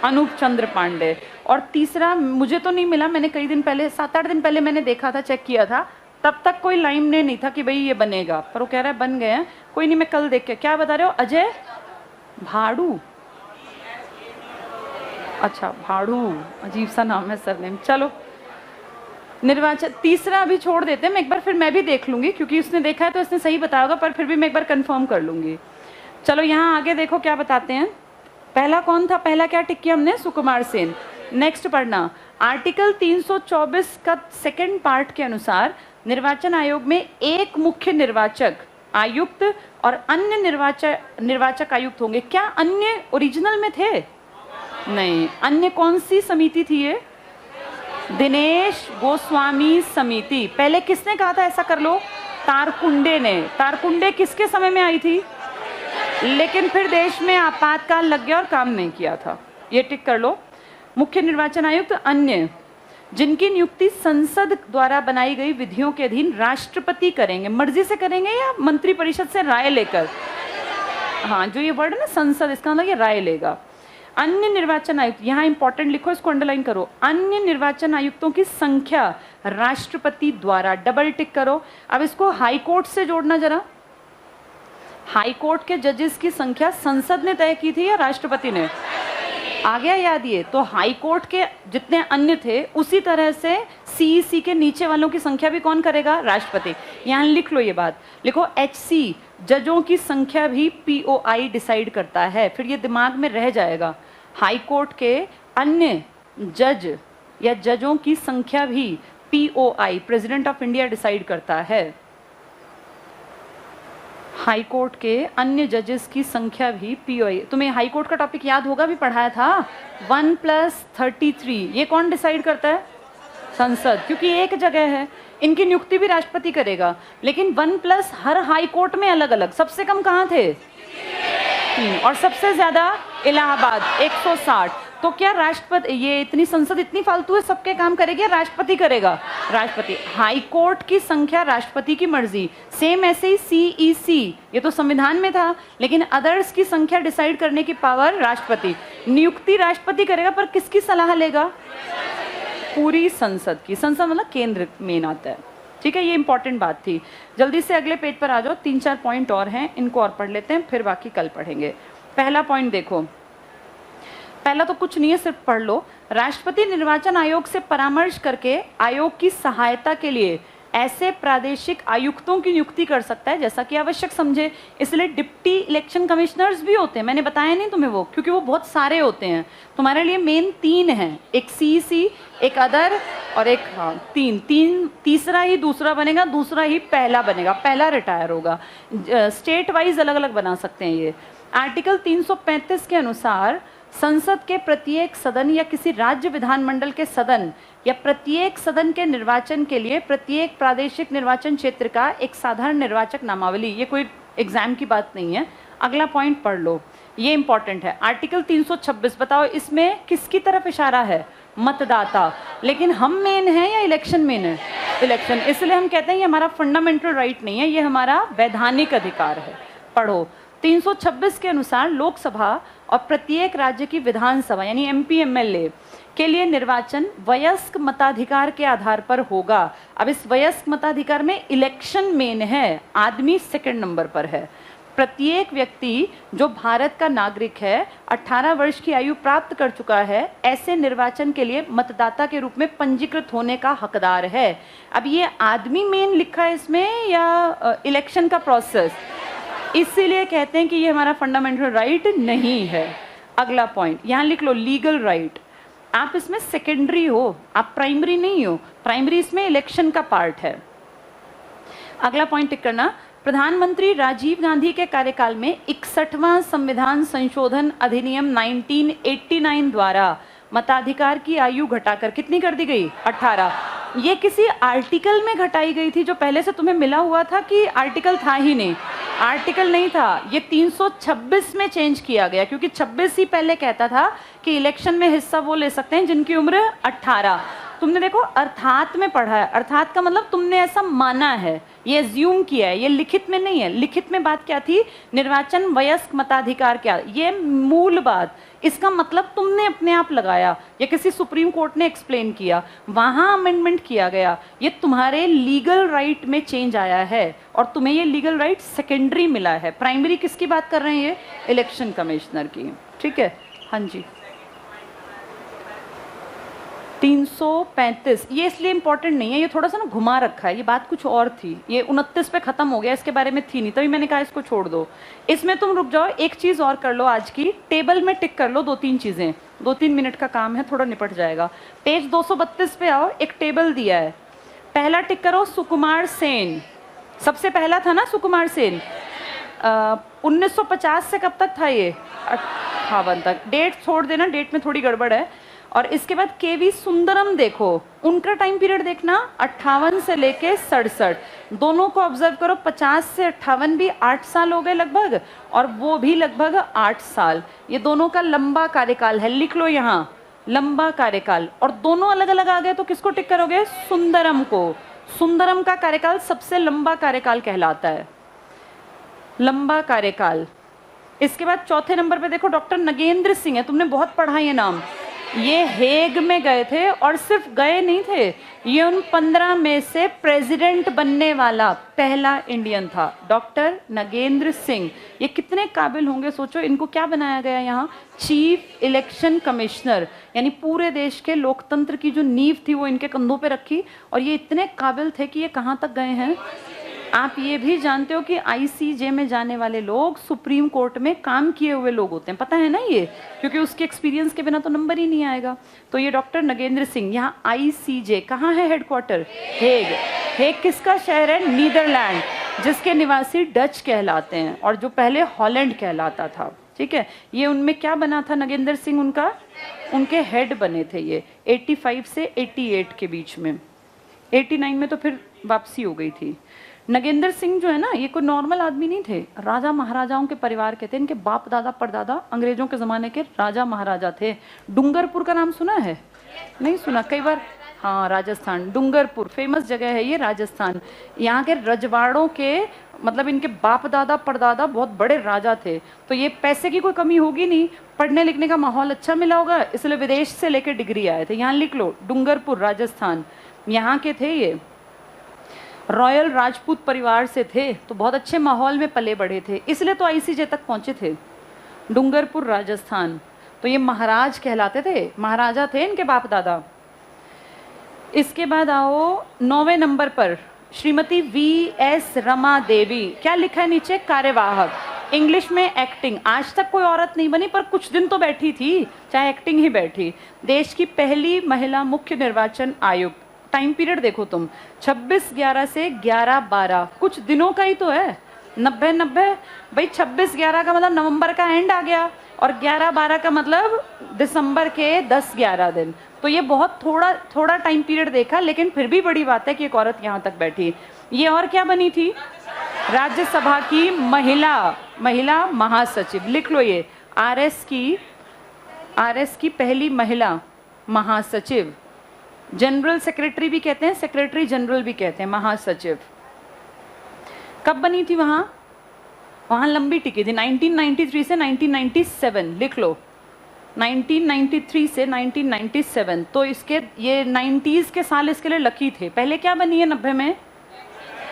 अनूप चंद्र पांडे। और तीसरा मुझे तो नहीं मिला, मैंने कई दिन पहले 7-8 दिन पहले मैंने देखा था, चेक किया था, तब तक कोई लाइन में नहीं था कि भाई ये बनेगा, पर वो कह रहा है बन गए हैं। कोई नहीं, मैं कल देख के। क्या बता रहे हो? अजय भाड़ू, अच्छा भाड़ू, अजीब सा नाम है सरनेम। चलो निर्वाचन तीसरा अभी छोड़ देते हैं, मैं एक बार फिर मैं भी देख लूंगी, क्योंकि उसने देखा है तो उसने सही बताया होगा, पर फिर भी मैं एक बार कंफर्म कर लूंगी। चलो यहाँ आगे देखो क्या बताते हैं। पहला कौन था? पहला क्या टिक किया हमने? सुकुमार सेन। नेक्स्ट पढ़ना, आर्टिकल 324 का सेकंड पार्ट के अनुसार निर्वाचन आयोग में एक मुख्य निर्वाचक आयुक्त और अन्य निर्वाचक आयुक्त होंगे। क्या अन्य ओरिजिनल में थे? नहीं। अन्य कौन सी समिति थी ये? दिनेश गोस्वामी समिति। पहले किसने कहा था ऐसा कर लो? तारकुंडे ने। तारकुंडे किसके समय में आई थी? लेकिन फिर देश में आपातकाल लग गया और काम नहीं किया था। ये टिक कर लो। मुख्य निर्वाचन आयुक्त अन्य, जिनकी नियुक्ति संसद द्वारा बनाई गई विधियों के अधीन राष्ट्रपति करेंगे। मर्जी से करेंगे या मंत्रिपरिषद से राय लेकर? हाँ, जो ये वर्ड है ना संसद, इसका मतलब ये राय लेगा। अन्य निर्वाचन आयुक्त, यहाँ इंपॉर्टेंट लिखो, इसको अंडरलाइन करो। अन्य निर्वाचन आयुक्तों की संख्या राष्ट्रपति द्वारा, डबल टिक करो। अब इसको हाई कोर्ट से जोड़ना जरा। हाई कोर्ट के जजेस की संख्या संसद ने तय की थी या राष्ट्रपति ने? आ गया याद ये? तो हाई कोर्ट के जितने अन्य थे उसी तरह से सीईसी के नीचे वालों की संख्या भी कौन करेगा? राष्ट्रपति। यहाँ लिख लो ये बात, लिखो एचसी, जजों की संख्या भी पीओआई डिसाइड करता है। फिर ये दिमाग में रह जाएगा। हाई कोर्ट के अन्य जज या जजों की संख्या भी POI, president of India, decide करता है। हाई कोर्ट के अन्य जजेस की संख्या भी पीओआई। तुम्हें हाई कोर्ट का टॉपिक याद होगा, भी पढ़ाया था, 1+33। ये कौन डिसाइड करता है? संसद, क्योंकि एक जगह है। इनकी नियुक्ति भी राष्ट्रपति करेगा, लेकिन 1+ हर हाई कोर्ट में अलग अलग। सबसे कम कहाँ थे? 3, और सबसे ज्यादा इलाहाबाद 160। तो क्या राष्ट्रपति, ये इतनी संसद इतनी फालतू है, सबके काम करेगी, राष्ट्रपति करेगा? राष्ट्रपति। हाई कोर्ट की संख्या राष्ट्रपति की मर्जी। सेम ऐसे ही सीईसी, ये तो संविधान में था, लेकिन अदर्स की संख्या डिसाइड करने की पावर राष्ट्रपति। नियुक्ति राष्ट्रपति करेगा, पर किसकी सलाह लेगा? पूरी संसद की। संसद मतलब केंद्र में आता है। ठीक है, ये इंपॉर्टेंट बात थी। जल्दी से अगले पेज पर आ जाओ। 3-4 पॉइंट और हैं, इनको और पढ़ लेते हैं, फिर बाकी कल पढ़ेंगे। पहला पॉइंट देखो, पहला तो कुछ नहीं है, सिर्फ पढ़ लो। राष्ट्रपति निर्वाचन आयोग से परामर्श करके आयोग की सहायता के लिए ऐसे प्रादेशिक आयुक्तों की नियुक्ति कर सकता है जैसा कि आवश्यक समझे। इसलिए डिप्टी इलेक्शन कमिश्नर्स भी होते हैं, मैंने बताया नहीं तुम्हें वो, क्योंकि वो बहुत सारे होते हैं। तुम्हारे लिए मेन 3 हैं, एक सीईसी, एक अदर और एक तीन, तीसरा ही दूसरा बनेगा, दूसरा ही पहला बनेगा, पहला रिटायर होगा। स्टेट वाइज अलग अलग बना सकते हैं ये। आर्टिकल 335 के अनुसार संसद के प्रत्येक सदन या किसी राज्य विधानमंडल के सदन या प्रत्येक सदन के निर्वाचन के लिए प्रत्येक प्रादेशिक निर्वाचन क्षेत्र का एक साधारण निर्वाचक नामावली, ये कोई एग्जाम की बात नहीं है। अगला पॉइंट पढ़ लो, ये इंपॉर्टेंट है। आर्टिकल 326, बताओ इसमें किसकी तरफ इशारा है? मतदाता। लेकिन हम मेन है या इलेक्शन मेन है? इलेक्शन। इसलिए हम कहते हैं ये हमारा फंडामेंटल राइट नहीं है, ये हमारा वैधानिक अधिकार है। पढ़ो, 326 के अनुसार लोकसभा और प्रत्येक राज्य की विधानसभा यानी एमपी एमएलए के लिए निर्वाचन वयस्क मताधिकार के आधार पर होगा। अब इस वयस्क मताधिकार में इलेक्शन मेन है, आदमी सेकंड नंबर पर है। प्रत्येक व्यक्ति जो भारत का नागरिक है, 18 वर्ष की आयु प्राप्त कर चुका है, ऐसे निर्वाचन के लिए मतदाता के रूप में पंजीकृत होने का हकदार है। अब ये आदमी मेन लिखा है इसमें या इलेक्शन का प्रोसेस? इसीलिए कहते हैं कि ये हमारा फंडामेंटल राइट नहीं है। अगला पॉइंट यहाँ लिख लो, लीगल राइट। आप इसमें सेकेंडरी हो, आप प्राइमरी नहीं हो। प्राइमरी इसमें इलेक्शन का पार्ट है। अगला पॉइंट टिक करना, प्रधानमंत्री राजीव गांधी के कार्यकाल में 61वां संविधान संशोधन अधिनियम 1989 द्वारा मताधिकार की आयु घटाकर कितनी कर दी गई? 18। ये किसी आर्टिकल में घटाई गई थी जो पहले से तुम्हें मिला हुआ था कि आर्टिकल था ही नहीं? आर्टिकल नहीं था, ये 326 में चेंज किया गया, क्योंकि 26 ही पहले कहता था कि इलेक्शन में हिस्सा वो ले सकते हैं जिनकी उम्र 18। तुमने देखो अर्थात में पढ़ा है, अर्थात का मतलब तुमने ऐसा माना है, ये अज्यूम किया है, ये लिखित में नहीं है। लिखित में बात क्या थी? निर्वाचन वयस्क मताधिकार क्या, ये मूल बात। इसका मतलब तुमने अपने आप लगाया या किसी सुप्रीम कोर्ट ने एक्सप्लेन किया, वहां अमेंडमेंट किया गया। ये तुम्हारे लीगल राइट में चेंज आया है और तुम्हें ये लीगल राइट सेकेंडरी मिला है। प्राइमरी किसकी बात कर रहे हैं? ये इलेक्शन कमिश्नर की। ठीक है, हाँ जी। 335 ये इसलिए इंपॉर्टेंट नहीं है, ये थोड़ा सा ना घुमा रखा है, ये बात कुछ और थी। ये 29 पे खत्म हो गया, इसके बारे में थी नहीं, तभी मैंने कहा इसको छोड़ दो। इसमें तुम रुक जाओ, एक चीज और कर लो आज की, टेबल में टिक कर लो 2-3 चीजें। 2-3 मिनट का काम है, थोड़ा निपट जाएगा। पेज 232 पे आओ, एक टेबल दिया है। पहला टिक करो सुकुमार सेन, सबसे पहला था ना सुकुमार सेन। 1950 से कब तक था ये? 58 तक। डेट छोड़ देना, डेट में थोड़ी गड़बड़ है। और इसके बाद केवी सुंदरम देखो, उनका टाइम पीरियड देखना 58 से लेके 67, दोनों को ऑब्जर्व करो। 50 से 58 भी 8 साल हो गए लगभग, और वो भी लगभग 8 साल। ये दोनों का लंबा कार्यकाल है, लिख लो यहाँ लंबा कार्यकाल। और दोनों अलग अलग आ गए तो किसको टिक करोगे? सुंदरम को। सुंदरम का कार्यकाल सबसे लंबा कार्यकाल कहलाता है, लंबा कार्यकाल। इसके बाद चौथे नंबर पे देखो डॉक्टर नगेंद्र सिंह है, तुमने बहुत पढ़ा ये नाम। ये हेग में गए थे और सिर्फ गए नहीं थे, ये उन 15 में से प्रेसिडेंट बनने वाला पहला इंडियन था, डॉक्टर नगेंद्र सिंह। ये कितने काबिल होंगे सोचो, इनको क्या बनाया गया यहाँ? चीफ इलेक्शन कमिश्नर, यानी पूरे देश के लोकतंत्र की जो नींव थी वो इनके कंधों पे रखी। और ये इतने काबिल थे कि ये कहाँ तक गए हैं? आप ये भी जानते हो कि आईसीजे में जाने वाले लोग सुप्रीम कोर्ट में काम किए हुए लोग होते हैं, पता है ना ये? क्योंकि उसके एक्सपीरियंस के बिना तो नंबर ही नहीं आएगा। तो ये डॉक्टर नगेंद्र सिंह, यहाँ आईसीजे कहाँ है हेडक्वार्टर? हेग। हेग किसका शहर है? नीदरलैंड, जिसके निवासी डच कहलाते हैं और जो पहले हॉलैंड कहलाता था। ठीक है, ये उनमें क्या बना था नगेंद्र सिंह? उनके हेड बने थे ये 85 से 88 के बीच में। 89 में तो फिर वापसी हो गई थी। नगेंद्र सिंह जो है ना, ये कोई नॉर्मल आदमी नहीं थे, राजा महाराजाओं के परिवार के थे। इनके बाप दादा परदादा अंग्रेजों के ज़माने के राजा महाराजा थे। डूंगरपुर का नाम सुना है? नहीं सुना? कई बार, हाँ, राजस्थान, डूंगरपुर फेमस जगह है ये, राजस्थान। यहाँ के रजवाड़ों के मतलब इनके बाप दादा परदादा बहुत बड़े राजा थे। तो ये पैसे की कोई कमी होगी नहीं, पढ़ने लिखने का माहौल अच्छा मिला होगा, इसलिए विदेश से लेकर डिग्री आए थे। यहाँ लिख लो डूंगरपुर राजस्थान, यहाँ के थे ये। रॉयल राजपूत परिवार से थे, तो बहुत अच्छे माहौल में पले बढ़े थे, इसलिए तो आईसीजे तक पहुंचे थे। डूंगरपुर राजस्थान, तो ये महाराज कहलाते थे, महाराजा थे इनके बाप दादा। इसके बाद आओ 9वें नंबर पर श्रीमती V.S. रमा देवी, क्या लिखा है नीचे? कार्यवाहक। इंग्लिश में एक्टिंग, आज तक कोई औरत नहीं बनी पर कुछ दिन तो बैठी थी, चाहे एक्टिंग ही बैठी। देश की पहली महिला मुख्य निर्वाचन आयुक्त। टाइम पीरियड देखो तुम, 26/11 से 11/12, कुछ दिनों का ही तो है। 90 भाई, 26/11 का मतलब नवंबर का एंड आ गया, और 11/12 का मतलब दिसंबर के 10-11 दिन। तो ये बहुत थोड़ा टाइम पीरियड देखा, लेकिन फिर भी बड़ी बात है कि एक औरत यहाँ तक बैठी। ये और क्या बनी थी? राज्यसभा की महिला महासचिव। लिख लो ये, आरएस की पहली महिला महासचिव। जनरल सेक्रेटरी भी कहते हैं, सेक्रेटरी जनरल भी कहते हैं, महासचिव। कब बनी थी? वहां लंबी टिकी थी, 1993 से 1997। लिख लो, 1993 से 1997। तो इसके ये 90s के साल इसके लिए लकी थे। पहले क्या बनी है 90 में?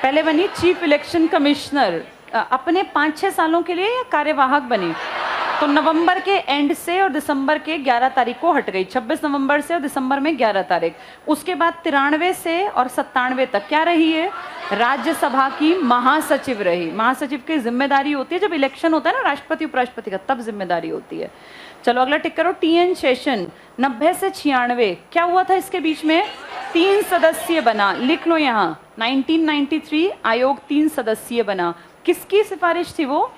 पहले बनी चीफ इलेक्शन कमिश्नर, अपने 5-6 सालों के लिए या कार्यवाहक बनी। तो नवंबर के एंड से और दिसंबर के 11 तारीख को हट गई, 26 नवंबर से और दिसंबर में 11 तारीख। उसके बाद 93 से और 97 तक क्या रही है? राज्यसभा की महासचिव रही। महासचिव की जिम्मेदारी होती है जब इलेक्शन होता है ना राष्ट्रपति उपराष्ट्रपति का, तब जिम्मेदारी होती है। चलो अगला टिक करो, TN शेषन। 90 से 96 क्या हुआ था इसके बीच में? 3 सदस्यीय बना। लिख लो यहाँ, 1993 आयोग 3 सदस्यीय बना। किसकी सिफारिश थी वो?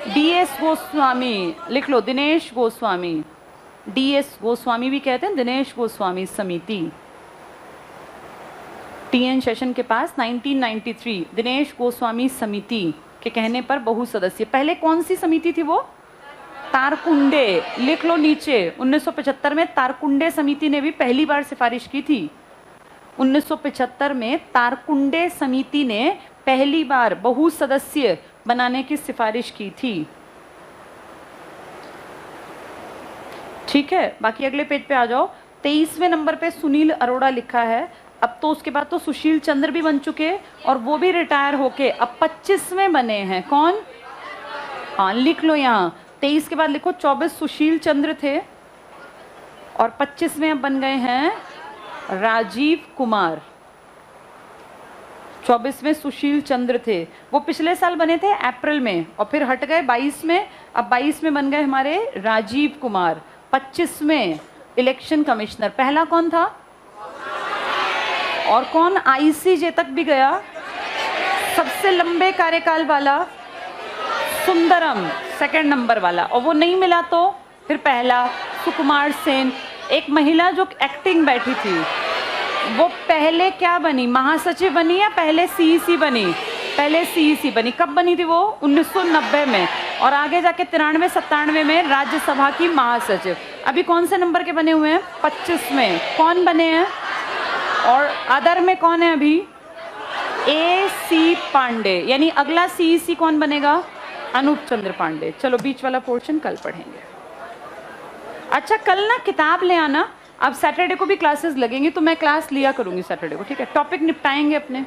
DS गोस्वामी। लिख लो, दिनेश गोस्वामी। DS गोस्वामी भी कहते हैं, दिनेश गोस्वामी समिति। TN शेषन के पास 1993 दिनेश गोस्वामी समिति के कहने पर बहुसदस्यीय। पहले कौन सी समिति थी वो? तारकुंडे। लिख लो नीचे, 1975 में तारकुंडे समिति ने भी पहली बार सिफारिश की थी। 1975 में तारकुंडे समिति ने पहली बार बहुसदस्यीय बनाने की सिफारिश की थी। ठीक है, बाकी अगले पेज पे आ जाओ। 23वें नंबर पे सुनील अरोड़ा लिखा है। अब तो उसके बाद तो सुशील चंद्र भी बन चुके और वो भी रिटायर होके अब 25वें बने हैं। कौन? हाँ, लिख लो यहाँ, 23 के बाद लिखो 24 सुशील चंद्र थे और 25वें अब बन गए हैं राजीव कुमार। 24वें सुशील चंद्र थे, वो पिछले साल बने थे अप्रैल में और फिर हट गए 22 में। अब 22 में बन गए हमारे राजीव कुमार। 25वें इलेक्शन कमिश्नर। पहला कौन था? और कौन? ICJ तक भी गया, सबसे लंबे कार्यकाल वाला सुंदरम, सेकंड नंबर वाला। और वो नहीं मिला तो फिर पहला सुकुमार सेन। एक महिला जो एक्टिंग बैठी थी, वो पहले क्या बनी? महासचिव बनी या पहले CEC बनी? पहले CEC बनी। कब बनी थी वो? 1990 में। और आगे जाके 93-97 में राज्यसभा की महासचिव। अभी कौन से नंबर के बने हुए हैं? 25वें। कौन बने हैं? और अदर में कौन है अभी? AC पांडे। यानी अगला CEC कौन बनेगा? अनूप चंद्र पांडे। चलो बीच वाला पोर्शन कल पढ़ेंगे। अच्छा, कल ना किताब ले आना। अब सैटरडे को भी क्लासेस लगेंगी तो मैं क्लास लिया करूंगी सैटरडे को, ठीक है? टॉपिक निपटाएंगे अपने।